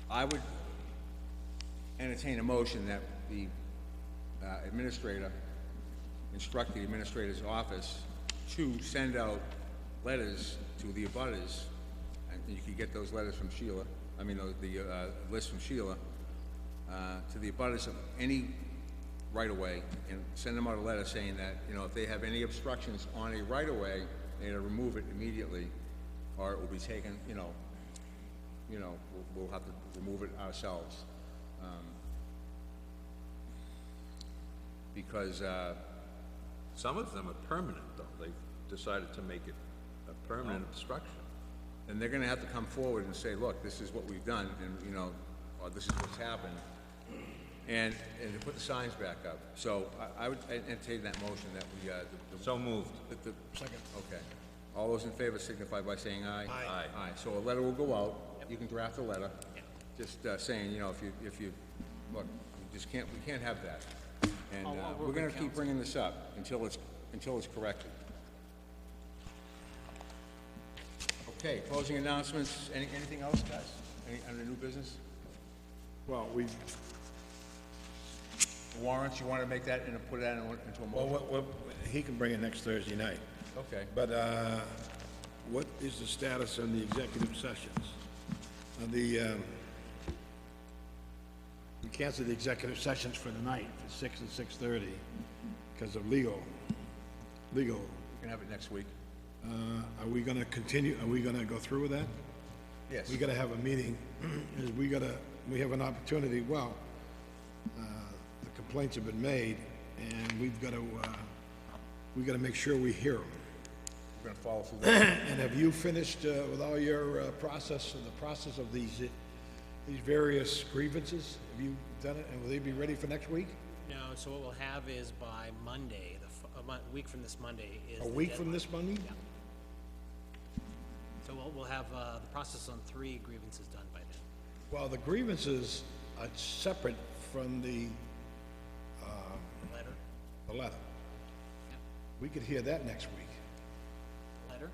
I would entertain a motion that the administrator instruct the administrator's office to send out letters to the abutters, and you could get those letters from Sheila, the list from Sheila, to the abutters of any right-of-way, and send them out a letter saying that, if they have any obstructions on a right-of-way, they to remove it immediately, or it will be taken, we'll have to remove it ourselves. Because, Some of them are permanent, though. They've decided to make it a permanent obstruction. and they're gonna have to come forward and say, look, this is what we've done, and, or this is what's happened, and to put the signs back up. So I would entertain that motion that we, So moved. second. okay. All those in favor signify by saying aye. Aye. Aye, so a letter will go out, you can draft a letter, just, saying, if you, look, we can't have that. And, I'll work we're with gonna keep council. bringing this up until it's corrected. Okay, closing announcements, anything else, guys? Any, under new business? Well, Warrants, you wanna make that and put that into a motion? he can bring it next Thursday night. Okay. But, what is the status on the executive sessions? We canceled the executive sessions for the night, for 6 and 6:30, because of legal. We can have it next week. Are we gonna continue, are we gonna go through with that? Yes. We gotta have a meeting, is we have an opportunity, well, the complaints have been made, and we gotta make sure we hear them. We're gonna follow through that. And have you finished with all your the process of these various grievances? Have you done it, and will they be ready for next week? No, so what we'll have is by Monday, a week from this Monday is A the week from deadline. this Monday? Yeah. So we'll have the process on 3 grievances done by then. Well, the grievances are separate from the Letter? letter. Yeah. We could hear that next week, Letter?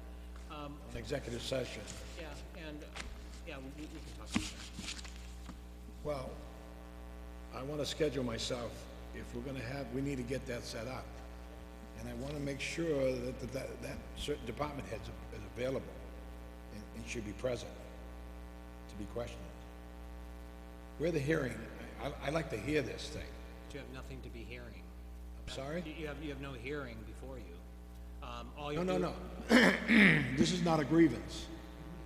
an executive session. Yeah, and, yeah, we can talk about that. Well, I want to schedule myself, if we're going to have, we need to get that set up. And I want to make sure that certain department heads is available and should be present to be questioned. We're the hearing, I like to hear this thing. But you have nothing to be hearing. I'm sorry? You have no hearing before you. All you No, do. no, no. This is not a grievance.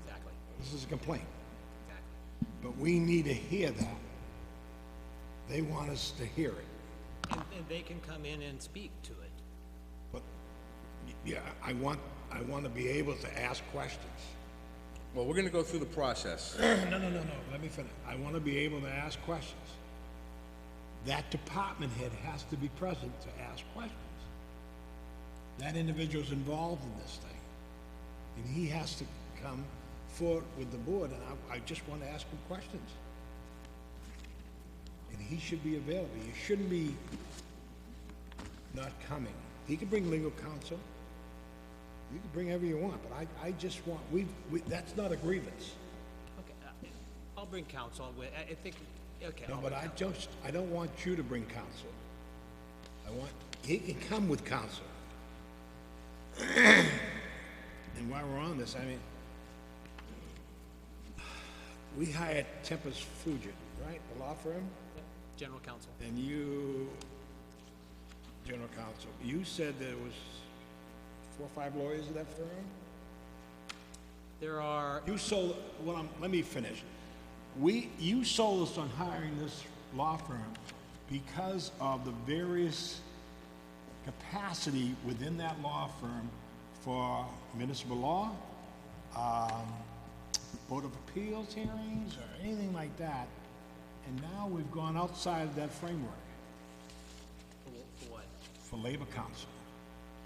Exactly, This is a complaint. exactly. But we need to hear that. They want us to hear it. And they can come in and speak to it. But, yeah, I want to be able to ask questions. Well, we're gonna go through the process. No, let me finish. I want to be able to ask questions. That department head has to be present to ask questions. That individual's involved in this thing. And he has to come forward with the board, and I just want to ask him questions. And he should be available. You shouldn't be not coming. He can bring legal counsel. You can bring whoever you want, but I just want, that's not a grievance. Okay, I'll bring counsel. I think, okay. No, I'll but bring I don't want you to bring counsel. He can come with counsel. And while we're on this, I mean, we hired Tempest Fugit, right, the law firm? General counsel. And you, general counsel, you said there was 4 or 5 lawyers at that firm? There are, You sold, let me finish. You sold us on hiring this law firm because of the various capacity within that law firm for municipal law, Board of Appeals hearings, or anything like that. And now we've gone outside of that framework for what? for Labor Council.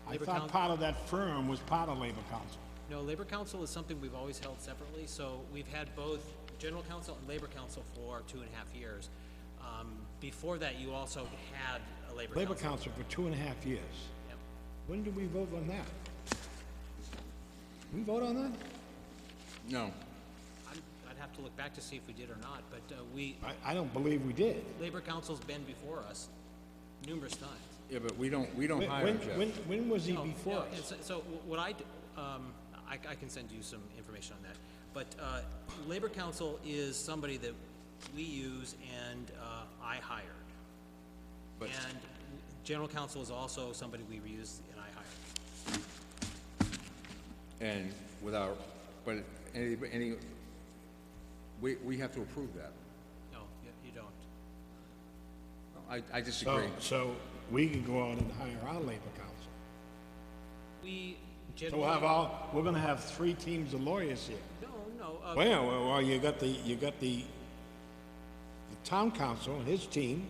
Labor I thought Coun- part of that firm was part of Labor Council. No, labor council is something we've always held separately, so we've had both general counsel and labor counsel for 2.5 years. Before that, you also had a labor counsel. Labor Council for 2.5 years. Yep. When did we vote on that? We vote on that? No. I'd have to look back to see if we did or not, but I don't believe we did. labor council's been before us numerous times. Yeah, but we don't hire When, him, Jeff. when was he No, before no, us? So what I can send you some information on that. But labor counsel is somebody that we use and I hired. But- And general counsel is also somebody we use and I hired. And but we have to approve that. No, you don't. I disagree. So we can go out and hire our Labor Council. We So generally. we're gonna have 3 teams of lawyers here. No, Well, you got the town council and his team,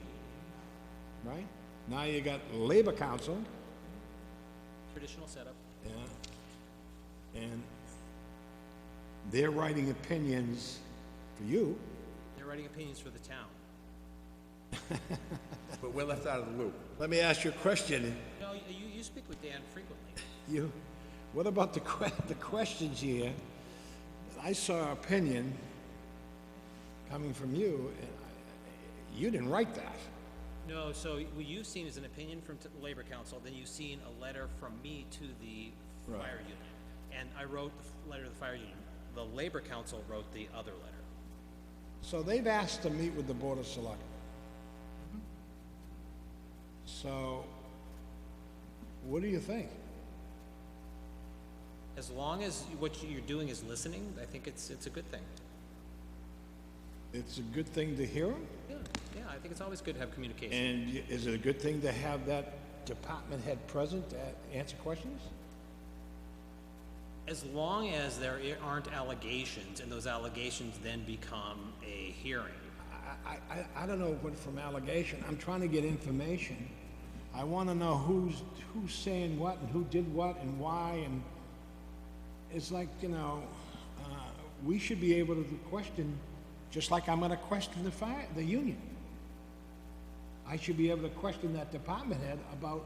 right? Now you got Labor Council, traditional setup. yeah, and they're writing opinions for you. They're writing opinions for the town. But we're left out of the loop. Let me ask you a question. No, you speak with Dan frequently. What about the questions here? I saw opinion coming from you, and you didn't write that. No, so what you've seen is an opinion from the Labor Council, then you've seen a letter from me to the Right. fire unit. And I wrote the letter to the fire unit. The Labor Council wrote the other letter. So they've asked to meet with the Board of Selectmen. So, what do you think? As long as what you're doing is listening, I think it's a good thing. It's a good thing to hear them? Yeah, I think it's always good to have communication. And is it a good thing to have that department head present to answer questions? As long as there aren't allegations, and those allegations then become a hearing. I don't know what from allegation, I'm trying to get information. I wanna know who's saying what and who did what and why, and it's like, we should be able to question, just like I'm gonna question the union. I should be able to question that department head about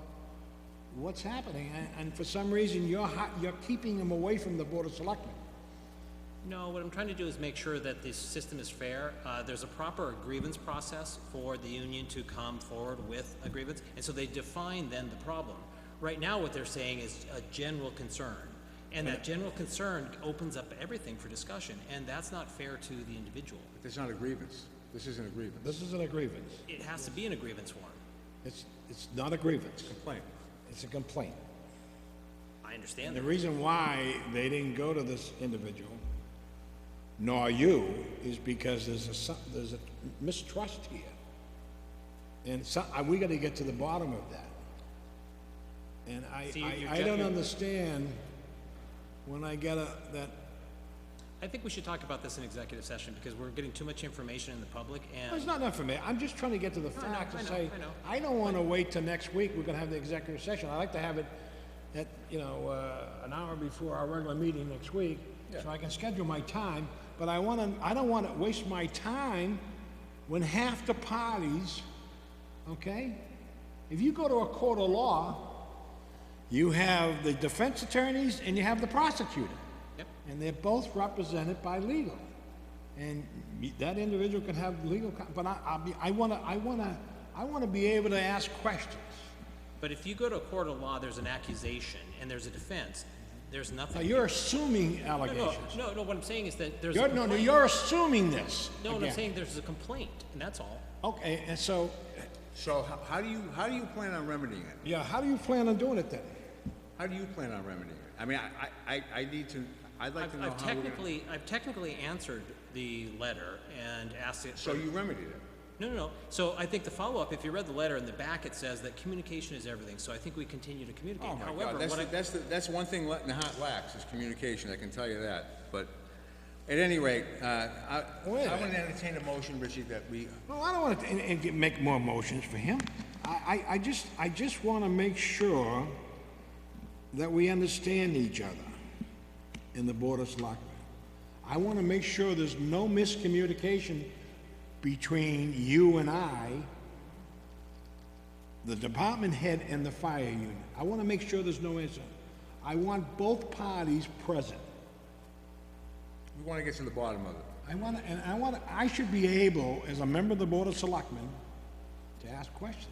what's happening, and for some reason, you're keeping them away from the Board of Selectmen. No, what I'm trying to do is make sure that this system is fair. There's a proper grievance process for the union to come forward with a grievance, and so they define then the problem. Right now, what they're saying is a general concern, and that general concern opens up everything for discussion, and that's not fair to the individual. But there's not a grievance. This isn't a grievance. This isn't a grievance. It has to be in a grievance form. It's not a grievance. Complaint. It's a complaint. I understand And the that. reason why they didn't go to this individual, nor you, is because there's a mistrust here. And we gotta get to the bottom of that. And See, you're I don't understand when I get that, I think we should talk about this in executive session, because we're getting too much information in the public, and it's not enough for me. I'm just trying to get to the facts and say, I know. I don't wanna wait till next week, we're gonna have the executive session. I like to have it at, an hour before our regular meeting next week, so I can schedule my time, but I don't wanna waste my time when half the parties, okay? If you go to a court of law, you have the defense attorneys and you have the prosecutor. Yep. And they're both represented by legal. And that individual can have legal, but I wanna be able to ask questions. but if you go to a court of law, there's an accusation and there's a defense. There's Now, nothing. you're assuming allegations. No, what I'm saying is that there's a No, complaint. you're assuming this. No, what I'm again. saying, there's a complaint, and that's all. Okay, and so, So how do you plan on remedying it? yeah, how do you plan on doing it then? How do you plan on remedying it? I mean, I'd like to know I've how we're gonna... technically answered the letter and asked it. So you remedied it? No. So I think the follow-up, if you read the letter, in the back it says that communication is everything, so I think we continue to communicate. Oh, my However, God, that's one thing Nahant lacks, is communication, I can tell you that. But at any rate, I Wait a want minute. to entertain a motion, Richie, that we... No, I don't want to make more motions for him. I just want to make sure that we understand each other in the Board of Selectmen. I want to make sure there's no miscommunication between you and I, the department head and the fire unit. I want to make sure there's no incident. I want both parties present. We want to get to the bottom of it. I should be able, as a member of the Board of Selectmen, to ask questions.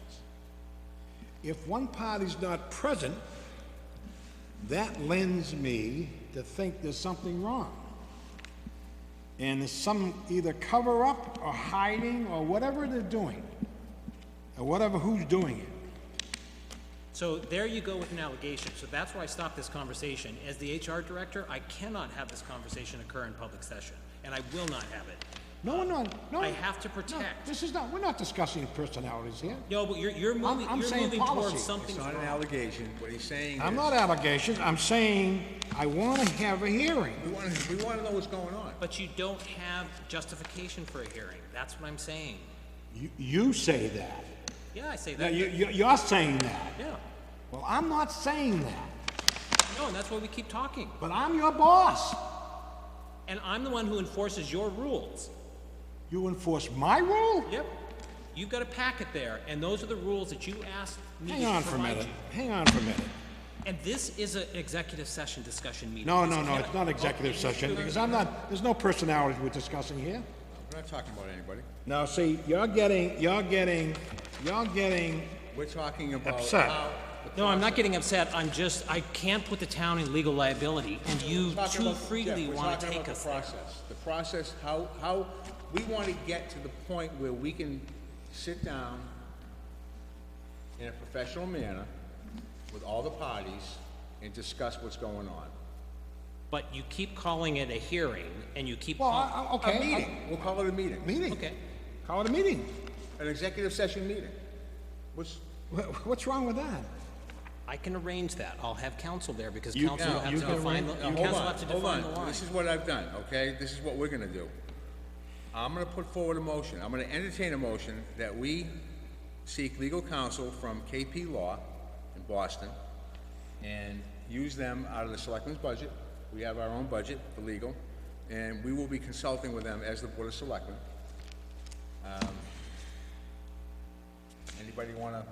If one party's not present, that lends me to think there's something wrong. And there's some either cover-up or hiding or whatever they're doing, or whatever who's doing it. So there you go with an allegation. So that's where I stopped this conversation. As the HR director, I cannot have this conversation occur in public session, and I will not have it. No. I have to No, protect. this is not, we're not discussing personalities here. No, but you're moving, I'm you're saying moving policy. towards something It's not an wrong. allegation, what he's saying is... I'm not allegations, I'm saying I want to have a hearing. We want to know what's going on. But you don't have justification for a hearing. That's what I'm saying. You say that. Yeah, I say Now, that. you're saying that. Yeah. Well, I'm not saying that, No, and that's why we keep talking. but I'm your boss. And I'm the one who enforces your rules. You enforce my rule? Yep. You've got a packet there, and those are the rules that you asked me Hang to on for a provide minute. you. Hang on for a minute. And this is an executive session discussion meeting. No, This it's not executive session, because there's no personalities we're discussing here. We're not talking about anybody. Now, see, you're getting We're talking about Upset. how... No, I'm not getting upset. I can't put the town in legal liability, and you Talking too about- freely Jeff, want to we're talking take about us the there. process. The process, how we want to get to the point where we can sit down in a professional manner with all the parties and discuss what's going on. But you keep calling it a hearing, and you keep Well, call- okay. A meeting, we'll call it a meeting, Meeting. Okay. Call it a meeting. an executive session meeting. What's wrong with that? I can arrange that. I'll have counsel there, because You- counsel now, will have you to can define, arrange- council will have to define the line. This is what I've done, okay? This is what we're gonna do. I'm gonna put forward a motion. I'm gonna entertain a motion that we seek legal counsel from KP Law in Boston and use them out of the selectmen's budget. We have our own budget for legal, and we will be consulting with them as the Board of Selectmen. Anybody wanna,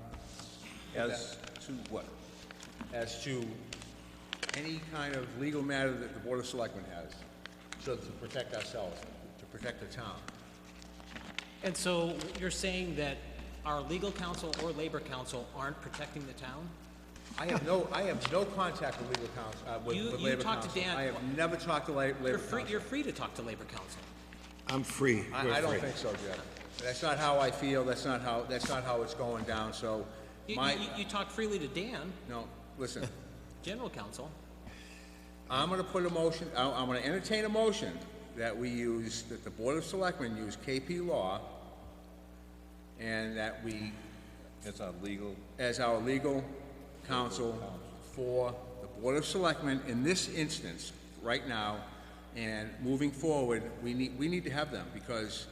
As to what? as to any kind of legal matter that the Board of Selectmen has, so to protect ourselves, to protect the town? And so you're saying that our legal counsel or labor counsel aren't protecting the town? I have no contact with legal counsel, with You labor talked to counsel. Dan. I have never talked to labor You're free, counsel. you're free to talk to labor counsel. I'm free. We're I don't free. think so, Jeff. That's not how I feel, that's not how it's going down, so You talk freely to Dan, no, listen, general counsel. I'm gonna put a motion, I'm gonna entertain a motion that we use, that the Board of Selectmen use KP Law, and that we, It's our legal, as our legal counsel for the Board of Selectmen in this instance, right now, and moving forward, we need to have them, because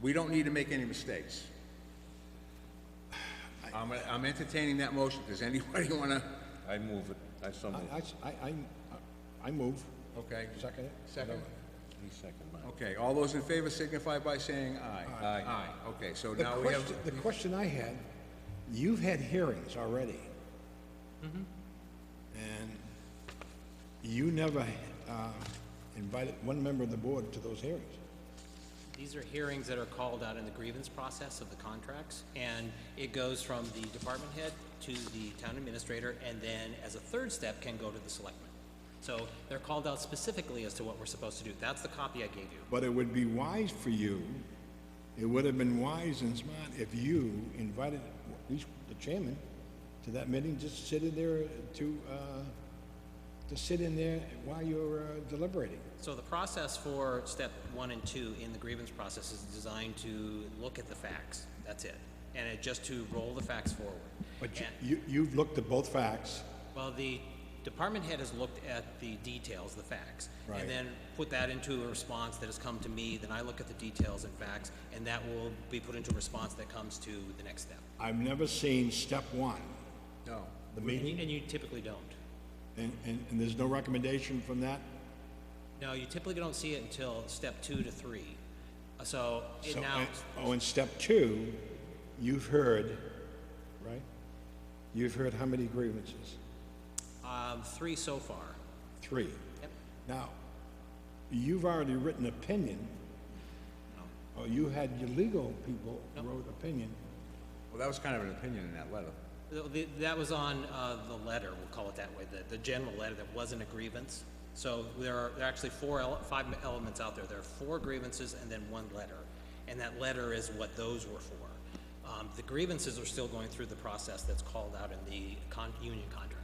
we don't need to make any mistakes. I'm entertaining that motion. Does anybody wanna, I move it, I so move. I move. okay? Second it? Second? He second mine. Okay, all those in favor signify by saying aye. Aye. Aye, okay, so The now we have, question I had, you've had hearings already. And you never invited one member of the board to those hearings. These are hearings that are called out in the grievance process of the contracts, and it goes from the department head to the town administrator, and then as a third step can go to the selectmen. So they're called out specifically as to what we're supposed to do. That's the copy I gave you. But it would be wise for you, it would have been wise and smart if you invited at least the chairman to that meeting, just sit in there to sit in there while you're deliberating. So the process for step 1 and 2 in the grievance process is designed to look at the facts. That's it. And it just to roll the facts forward. But And- you've looked at both facts. Well, the department head has looked at the details, the facts, Right. and then put that into a response that has come to me, then I look at the details and facts, and that will be put into a response that comes to the next step. I've never seen step one, no. the And you- meeting, and you typically don't. and there's no recommendation from that? No, you typically don't see it until step 2 to 3. So it So, now, in step two, you've heard, right? You've heard how many grievances? 3 so far. 3. Yep. Now, you've already written opinion, or you had your legal people wrote opinion. Well, that was kind of an opinion in that letter. That was on the letter, we'll call it that way, the general letter that wasn't a grievance. So there are actually 5 elements out there. There are 4 grievances and then 1 letter. And that letter is what those were for. The grievances are still going through the process that's called out in the union contract.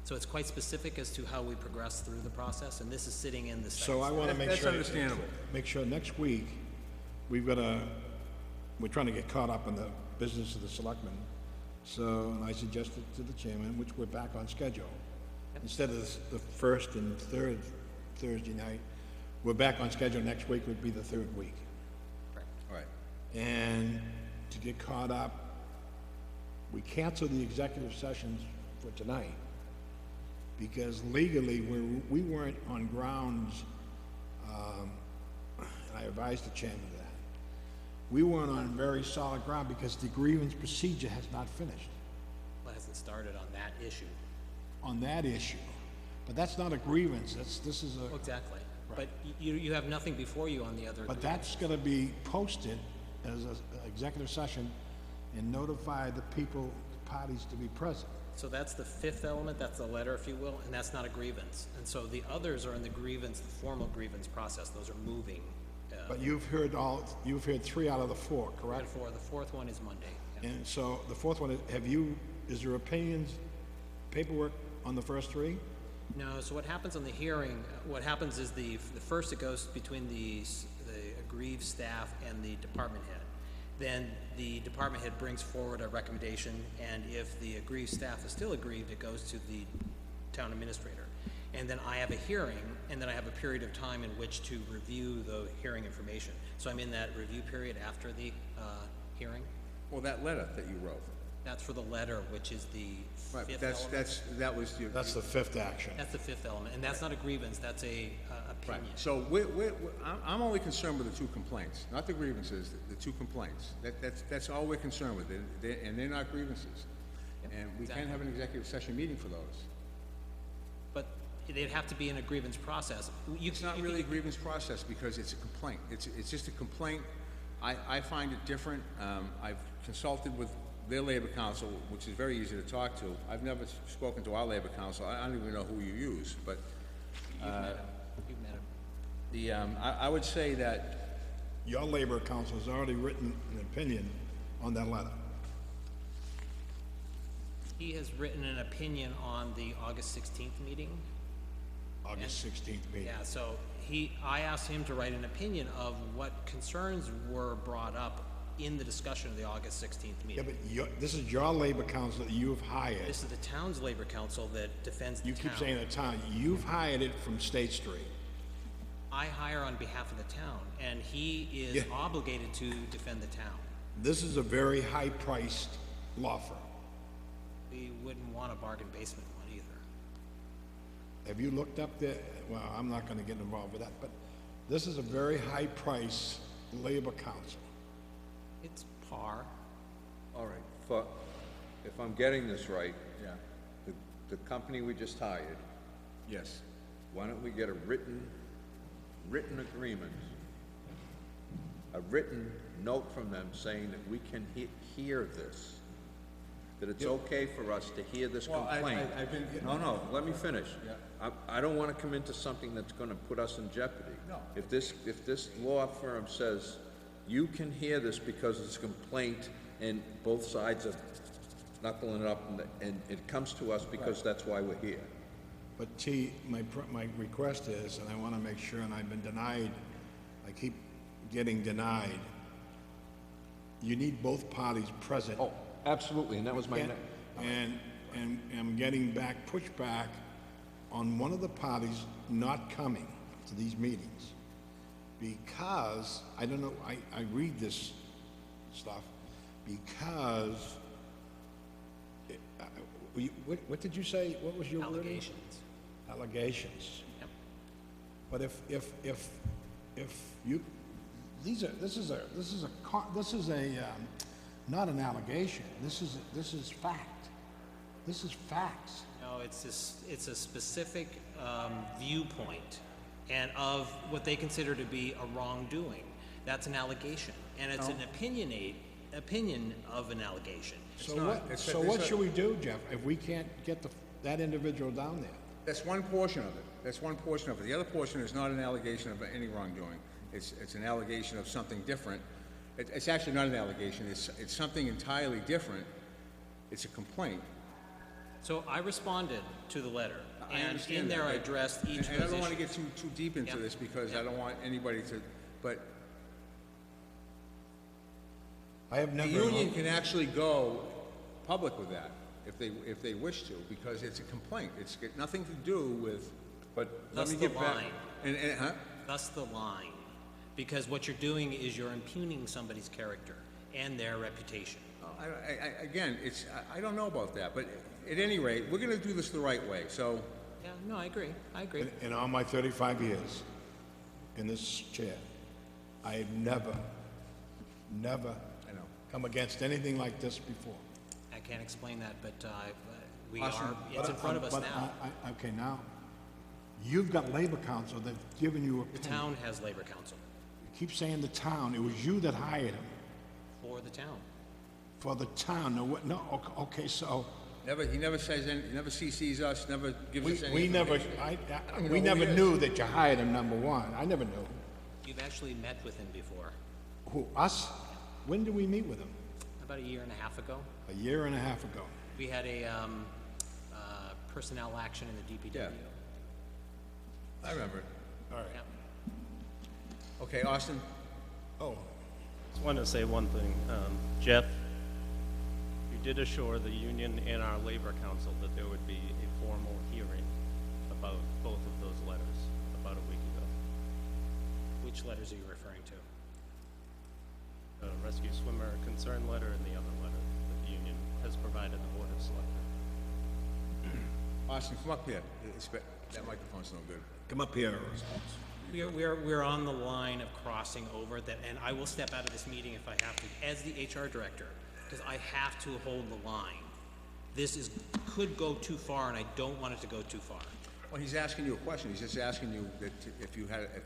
So it's quite specific as to how we progress through the process, and this is sitting in the So I second want to make That's sure. understandable. Make sure next week, we're trying to get caught up in the business of the selectmen. So, and I suggested to the chairman, which we're back on schedule. Instead of the first and third Thursday night, we're back on schedule. Next week would be the 3rd week. All right. And to get caught up, we canceled the executive sessions for tonight because legally we weren't on grounds, and I advised the chairman of that. We weren't on very solid ground because the grievance procedure has not finished Well, it hasn't started on that issue. on that issue. But that's not a grievance, this is Oh, a, exactly. But you have nothing before you on the other. but that's gonna be posted as an executive session and notify the people, the parties to be present. So that's the 5th element, that's the letter, if you will, and that's not a grievance. And so the others are in the grievance, the formal grievance process, those are moving. But you've heard 3 out of the 4, correct? The 4th one is Monday. Yeah. And so the 4th one, is there opinions, paperwork on the first 3? No, so what happens on the hearing, what happens is the first it goes between the aggrieved staff and the department head. Then the department head brings forward a recommendation, and if the aggrieved staff is still aggrieved, it goes to the town administrator. And then I have a hearing, and then I have a period of time in which to review the hearing information. So I'm in that review period after the hearing. Well, that letter that you wrote, That's for the letter, which is the right, fifth but element. that was your... That's the fifth action. That's the fifth element, and that's not a grievance, that's a Right, opinion. so I'm only concerned with the two complaints, not the grievances, the two complaints. That's all we're concerned with, and they're not grievances. And we can have an executive session meeting for those. But they'd have to be in a grievance process. It's not really a grievance process because it's a complaint. It's just a complaint. I find it different. I've consulted with their labor council, which is very easy to talk to. I've never spoken to our labor council. I don't even know who you use, but You've met him. I would say that Your labor council has already written an opinion on that letter. He has written an opinion on the August 16th meeting. August 16th meeting. Yeah, so I asked him to write an opinion of what concerns were brought up in the discussion of the August 16th Yeah, meeting. but this is your labor council that you've hired. This is the town's labor council that defends the You town. keep saying the town. You've hired it from State Street. I hire on behalf of the town, and he is Yeah. obligated to defend the town. This is a very high-priced law firm. We wouldn't want a bargain basement one either. Have you looked up the, well, I'm not gonna get involved with that, but this is a very high-priced labor council. It's par. All right, if I'm getting this right, yeah, the company we just hired, yes. why don't we get a written agreement, a written note from them saying that we can hear this, that it's okay for us to hear this Well, complaint? I've been... No, let me finish. Yeah. I don't want to come into something that's going to put us in jeopardy. No. If this law firm says, you can hear this because it's a complaint and both sides are knuckling it up and it comes to us because that's why we're here. But T, my request is, and I wanna make sure, and I've been denied, I keep getting denied, you need both parties present. Oh, absolutely, and that was my next. And I'm getting pushback on one of the parties not coming to these meetings. Because, I don't know, I read this stuff, because, what did you say, what was your wording? Allegations. Allegations. Yep. But if you, this is not an allegation, this is fact. This is facts. No, it's a specific viewpoint and of what they consider to be a wrongdoing. That's an allegation, and it's an opinion of an allegation. So what should we do, Jeff, if we can't get that individual down there? That's one portion of it. That's one portion of it. The other portion is not an allegation of any wrongdoing. It's an allegation of something different. It's actually not an allegation. It's something entirely different. It's a complaint. So I responded to the letter, I and understand in there that, I but- addressed each of And I those don't want to issues. get too deep into Yeah. this because Yeah. I don't want anybody to, but I have the never. union can actually go public with that if they wish to, because it's a complaint. It's got nothing to do with, But let Thus me the get back. line. and Thus the line. Because what you're doing is you're impugning somebody's character and their reputation. again, I don't know about that, but at any rate, we're going to do this the right way, so, Yeah, no, I agree. I agree. In all my 35 years in this chair, I have never I know. come against anything like this before. I can't explain that, but we Awesome. are, it's in front of us But now. okay, now, you've got labor council that's given you The opinion. town has labor counsel You keep saying the town, it was you that hired him, for the town. for the town. Okay, so, he never says, he never CCs us, never gives us any we never, information. we who never he is. knew that you hired him, number one. I never knew. You've actually met with him before, Who, us? When did we meet with him? about a year and a half ago. A year and a half ago. We had a personnel action in the DPW. I remember. All right. Yeah. Okay, Austin? Oh, Just wanted to say one thing. Jeff, you did assure the union and our labor council that there would be a formal hearing about both of those letters about a week ago. Which letters are you referring to? The rescue swimmer concern letter and the other letter that the union has provided the Board of Selectmen. Austin, come up here. That microphone's no good. come up here. We're on the line of crossing over that, and I will step out of this meeting if I have to, as the HR director, because I have to hold the line. This could go too far, and I don't want it to go too far. Well, he's asking you a question. He's just asking you that if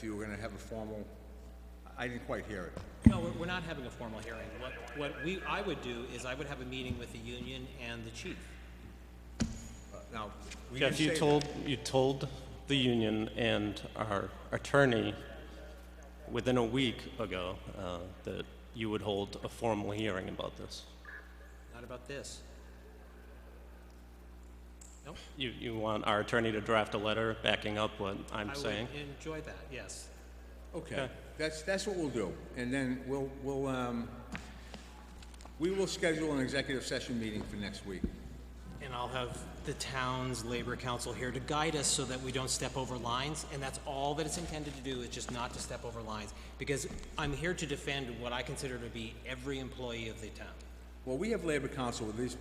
you were gonna have a formal, I didn't quite hear it. No, we're not having a formal hearing. I would do is I would have a meeting with the union and the chief. Now, we Jeff, didn't say that. you told the union and our attorney within a week ago that you would hold a formal hearing about this. Not about this. Nope. You want our attorney to draft a letter backing up what I'm saying? I would enjoy that, yes. Okay, that's what we'll do. And then we will schedule an executive session meeting for next week. And I'll have the town's labor council here to guide us so that we don't step over lines, and that's all that it's intended to do, is just not to step over lines. Because I'm here to defend what I consider to be every employee of the town. Well, we have labor council with this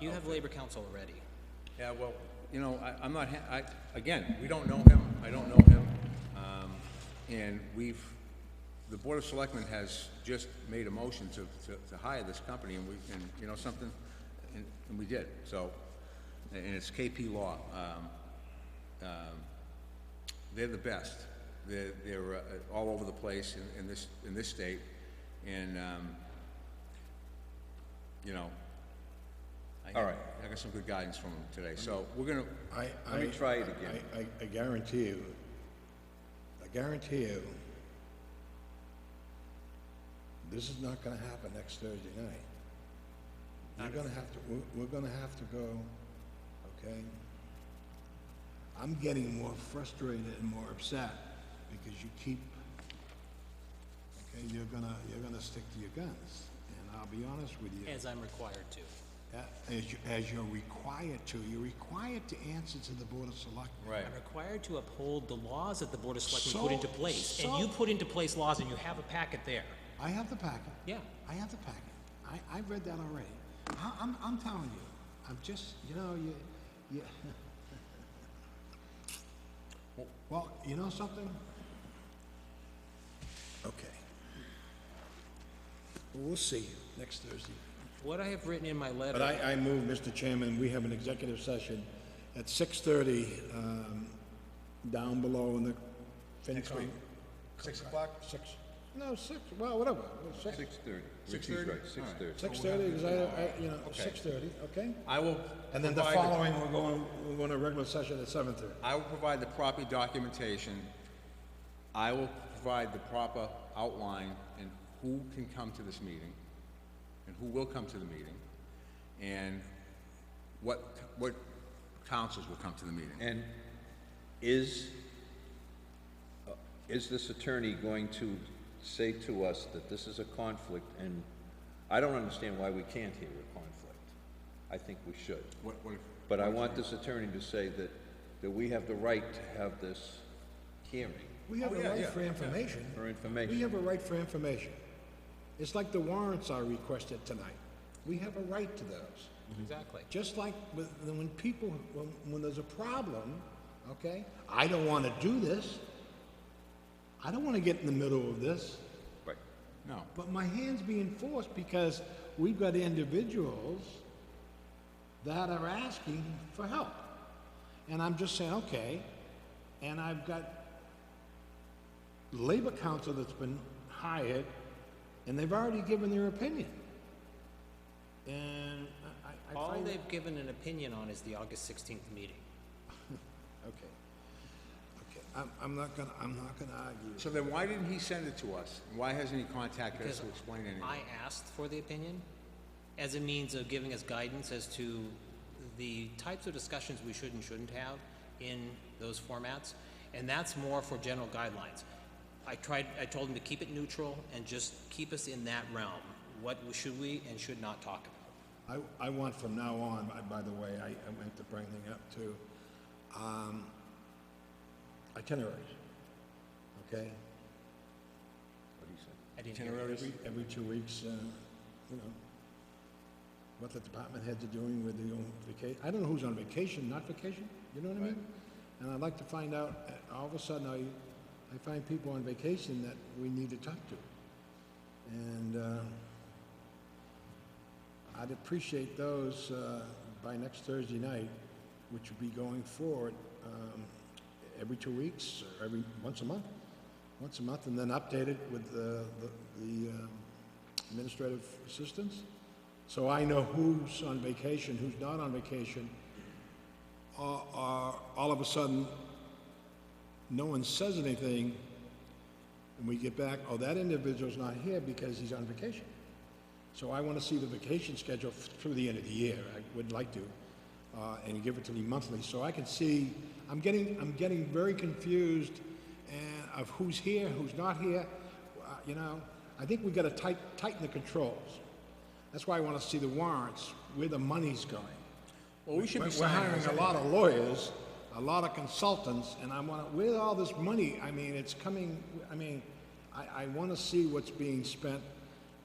You have labor council already. Yeah, well, you know, I'm not, again, we don't know him, I don't know him, and the Board of Selectmen has just made a motion to hire this company, and you know something, and we did, so, and it's KP Law. They're the best. They're all over the place in this state, and, you know, All right. I got some good guidance from them today, so we're gonna, Let me try it again. I guarantee you, this is not gonna happen next Thursday night. We're gonna have to go, okay? I'm getting more frustrated and more upset because you keep, okay, you're gonna stick to your guns. And I'll be honest with you. As I'm required to. As you're required to answer to the Board of Selectmen. right. I'm required to uphold the laws that the Board of Selectmen So- put into place. And you put into place laws, and you have a packet there. I have the packet. Yeah. I have the packet. I've read that already. I'm telling you, I'm just, you know, you well, you know something? Okay. We'll see you next Thursday. What I have written in my letter. But I move, Mr. Chairman, we have an executive session at 6:30, down below in the Phoenix Room. 6 o'clock? 6, well, whatever, 6. 6:30. 6:30? Right, 6:30. 6:30, because you know, 6:30, okay? I will And then the provide following, we're going to regular session at 7:30. I will provide the proper documentation. I will provide the proper outline and who can come to this meeting and who will come to the meeting and what councils will come to the meeting. And is this attorney going to say to us that this is a conflict? And I don't understand why we can't hear a conflict. I think we should. But I want this attorney to say that we have the right to have this hearing We have a right for information. for information. We have a right for information. It's like the warrants I requested tonight. We have a right to those. Exactly. Just like when people, when there's a problem, okay? I don't want to do this. I don't want to get in the middle of this. Right. No. But my hand's being forced because we've got individuals that are asking for help. And I'm just saying, okay, and I've got labor council that's been hired, and they've already given their opinion. And I All find they've given an opinion on is the August 16th meeting. okay, I'm not gonna argue. So then why didn't he send it to us? Why hasn't he contacted us Because to explain anything? I asked for the opinion as a means of giving us guidance as to the types of discussions we should and shouldn't have in those formats, and that's more for general guidelines. I told him to keep it neutral and just keep us in that realm. What should we and should not talk about? I want from now on, by the way, I meant to bring thing up too, itineraries, okay? What do you say? I didn't hear you. Every 2 weeks, you know, what the department heads are doing with the vacation. I don't know who's on vacation, not vacation, you know what I mean? And I'd like to find out, all of a sudden, I find people on vacation that we need to talk to. And I'd appreciate those by next Thursday night, which would be going forward every 2 weeks, or once a month, and then updated with the administrative assistants. So I know who's on vacation, who's not on vacation, or all of a sudden, no one says anything, and we get back, oh, that individual's not here because he's on vacation. So I want to see the vacation schedule through the end of the year. I would like to, and give it to me monthly, so I can see. I'm getting very confused of who's here, who's not here. You know, I think we got to tighten the controls. That's why I want to see the warrants, where the money's going. Well, we should be We're hiring a lot of lawyers, a lot of consultants, and I want to, where all this money, I mean, it's coming, I mean, I want to see what's being spent,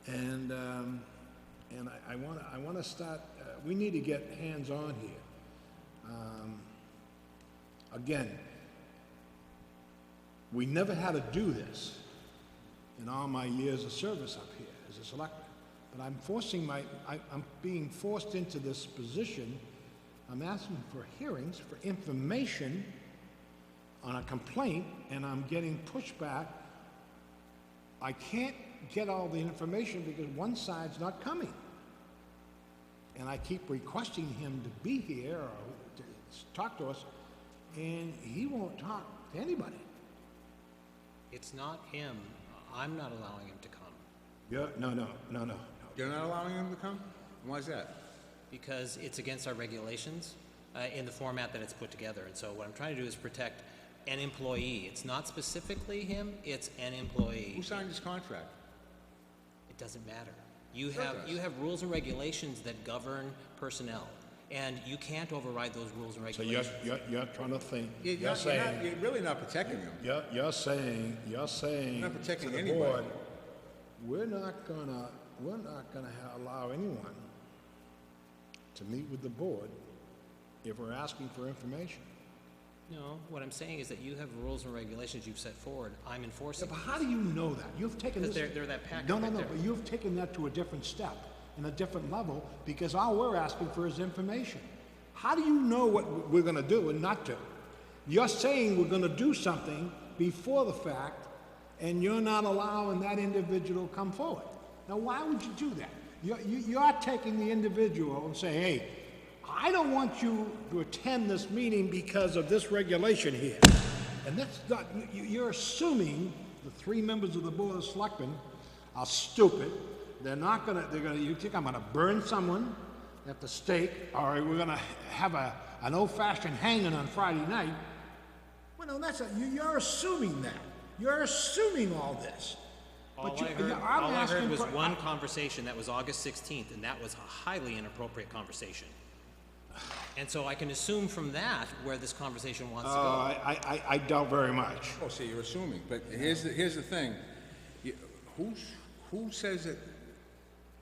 and I want to start, we need to get hands-on here. Again, we never had to do this in all my years of service up here as a selectman. But I'm being forced into this position. I'm asking for hearings, for information on a complaint, and I'm getting pushback. I can't get all the information because one side's not coming. And I keep requesting him to be here or to talk to us, and he won't talk to anybody. It's not him. I'm not allowing him to come. Yeah, no. You're not allowing him to come? Why is that? Because it's against our regulations in the format that it's put together. And so what I'm trying to do is protect an employee. It's not specifically him, it's an employee. Who signed this contract? It doesn't matter. You have rules and regulations that govern personnel, and you can't override those rules and So regulations. you're trying to think, You're really not protecting him. you're saying Not protecting to the anybody. board, we're not gonna allow anyone to meet with the board if we're asking for information. No, what I'm saying is that you have rules and regulations you've set forward. I'm Yeah, enforcing. but how do you know that? You've taken this... Because they're that packet No, right there. but you've taken that to a different step, and a different level, because all we're asking for is information. How do you know what we're gonna do and not do? You're saying we're gonna do something before the fact, and you're not allowing that individual to come forward. Now, why would you do that? You're taking the individual and saying, hey, I don't want you to attend this meeting because of this regulation here. And that's not, you're assuming the 3 members of the Board of Selectmen are stupid. You think I'm gonna burn someone at the stake, or we're gonna have an old-fashioned hanging on Friday night? Well, no, you're assuming that. You're assuming all this. All I heard was one conversation, that was August 16th, and that was a highly inappropriate conversation. And so I can assume from that where this conversation wants to go. I doubt very much. Oh, see, you're assuming, but here's the thing. Who says that,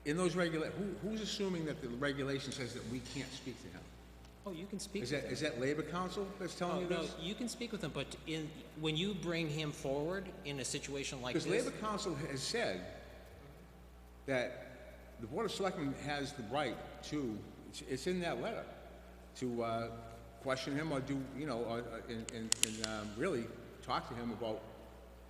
in those who's assuming that the regulation says that we can't speak to him? Oh, you can speak Is with him. that Labor Council that's telling you No, this? you can speak with him, but when you bring him forward in a situation like this... Because Labor Council has said that the Board of Selectmen has the right to, it's in that letter, to question him or do, and really talk to him about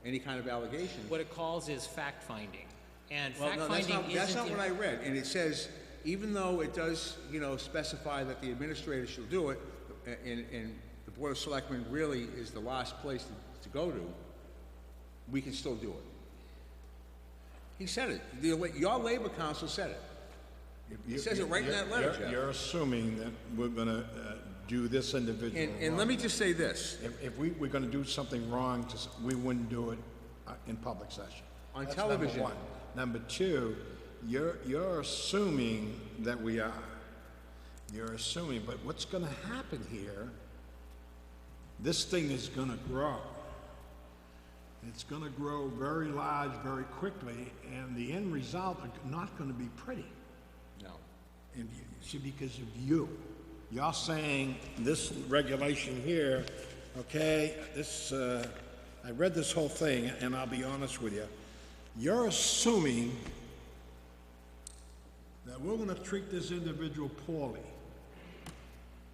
any kind of allegation. What it calls is fact-finding. And Well, no, fact-finding that's not what I read, and it says, even though it does, specify that the administrator shall do it, and the Board of Selectmen really is the last place to go to, we can still do it. He said it. Your Labor Council said it. It says it right in that letter, Jeff. You're assuming that we're gonna do this individual And let me just say this. If we were gonna do something wrong, we wouldn't do it in public session. On That's television. Number one. Number two, you're assuming that we are. You're assuming, but what's gonna happen here, this thing is gonna grow. It's gonna grow very large, very quickly, and the end result are not gonna be pretty. No. And see, because of you. You're saying this regulation here, okay, this, I read this whole thing, and I'll be honest with you. You're assuming that we're gonna treat this individual poorly.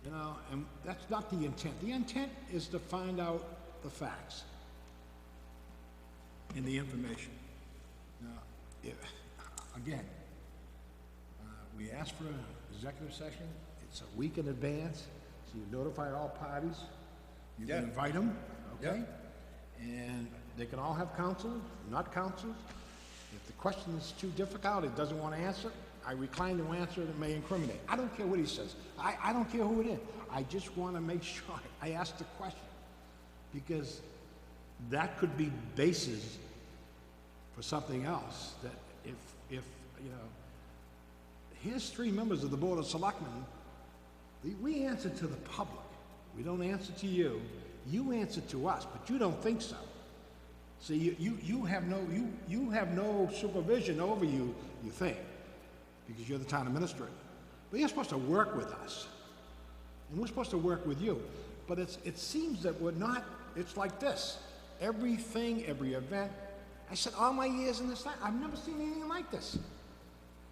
You know, and that's not the intent. The intent is to find out the facts and the information. Now, again, we asked for an executive session. It's a week in advance, so you notify all parties. You can invite them, okay? And they can all have counsel, not counsel. If the question is too difficult, it doesn't want to answer, I recline to answer it, it may incriminate. I don't care what he says. I don't care who it is. I just want to make sure I ask the question, because that could be basis for something else, that if you know, here's 3 members of the Board of Selectmen, we answer to the public. We don't answer to you. You answer to us, but you don't think so. See, you have no supervision over you, you think, because you're the town administrator. But you're supposed to work with us, and we're supposed to work with you. But it seems that we're not. It's like this. Everything, every event. I said, all my years in this, I've never seen anything like this.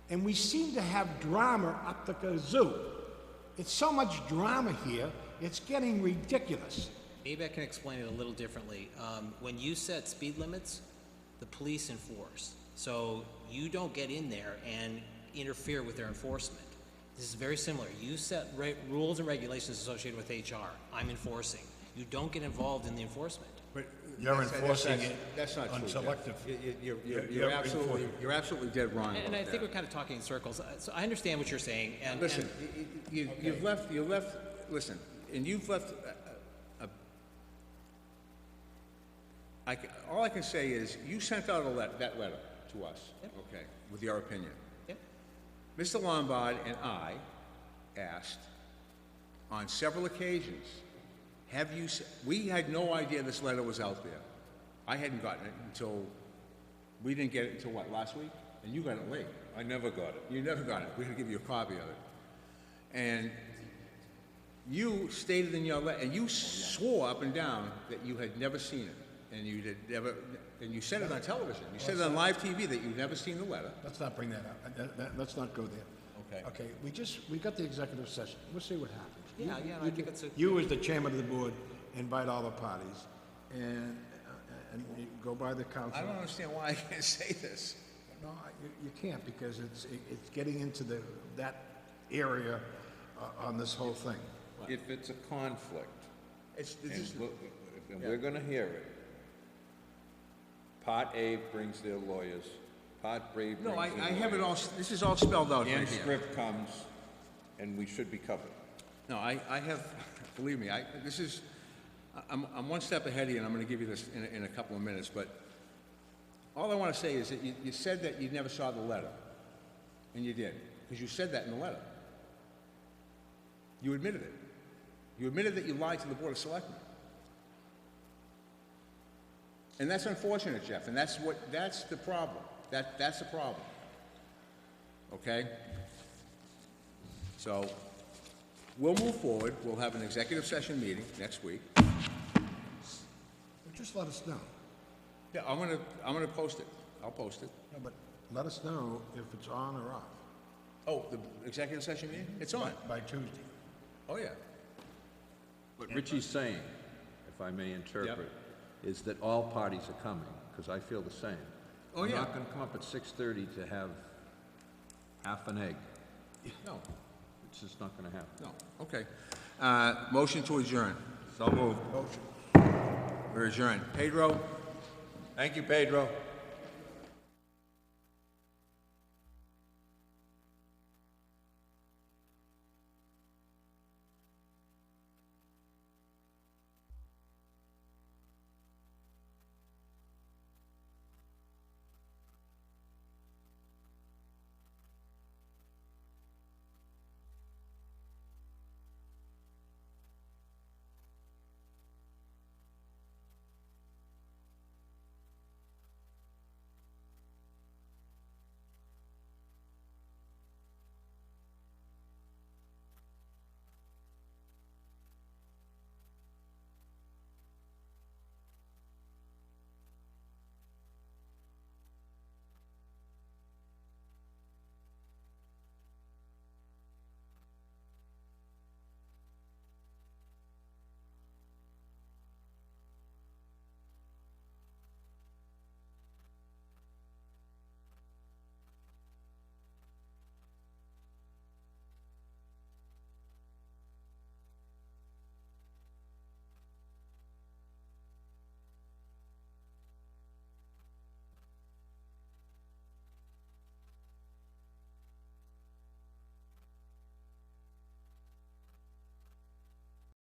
And we seem to have drama up the kazoo. It's so much drama here, it's getting ridiculous. Maybe I can explain it a little differently. When you set speed limits, the police enforce. So you don't get in there and interfere with their enforcement. This is very similar. You set rules and regulations associated with HR. I'm enforcing. You don't get involved in the enforcement. But You're enforcing it that's not on true, selective. Jeff. You're You're absolutely dead wrong And about I think that. we're kind of talking in circles. So I understand what you're saying. And Listen, you've left, listen, and you've left, all I can say is, you sent out that letter to us, okay, with your opinion. Yep. Mr. Lombard and I asked on several occasions, we had no idea this letter was out there. I hadn't gotten it until, we didn't get it until what, last week? And you got it late. I never got it. You never got it. We're gonna give you a copy of it. And you stated in your letter, and you swore up and down that you had never seen it, and you and you said it on television. You said it on live TV that you'd never seen the letter. Let's not bring that up. Let's not go there. Okay. Okay, we got the executive session. We'll see what happens. Yeah, I think it's a... You, as the chairman of the board, invite all the parties, and you go by the council. I don't understand why I can't say this. No, you can't, because it's getting into that area on this whole thing. If it's a conflict, This and is, we're gonna hear it, Part A brings their lawyers, Part B brings their no, lawyers. I have it all, this is all spelled out The right end here. script comes, and we should be covered. No, I have, believe me, I'm one step ahead of you, and I'm gonna give you this in a couple of minutes, but all I wanna say is that you said that you never saw the letter, and you did, because you said that in the letter. You admitted it. You admitted that you lied to the Board of Selectmen. And that's unfortunate, Jeff, and that's the problem. That's the problem. Okay? So, we'll move forward. We'll have an executive session meeting next week. Just let us know. Yeah, I'm gonna post it. I'll post it. No, but let us know if it's on or off. Oh, the executive session meeting? It's on. By Tuesday. Oh, yeah. What Richie's saying, if I may interpret, is that all parties are coming, because I feel the same. Oh, yeah. I'm not gonna come up at 6:30 to have half an egg. No, It's just not gonna happen. no, okay. Motion to adjourn. So moved. Motion. We're adjourned. Pedro? Thank you, Pedro.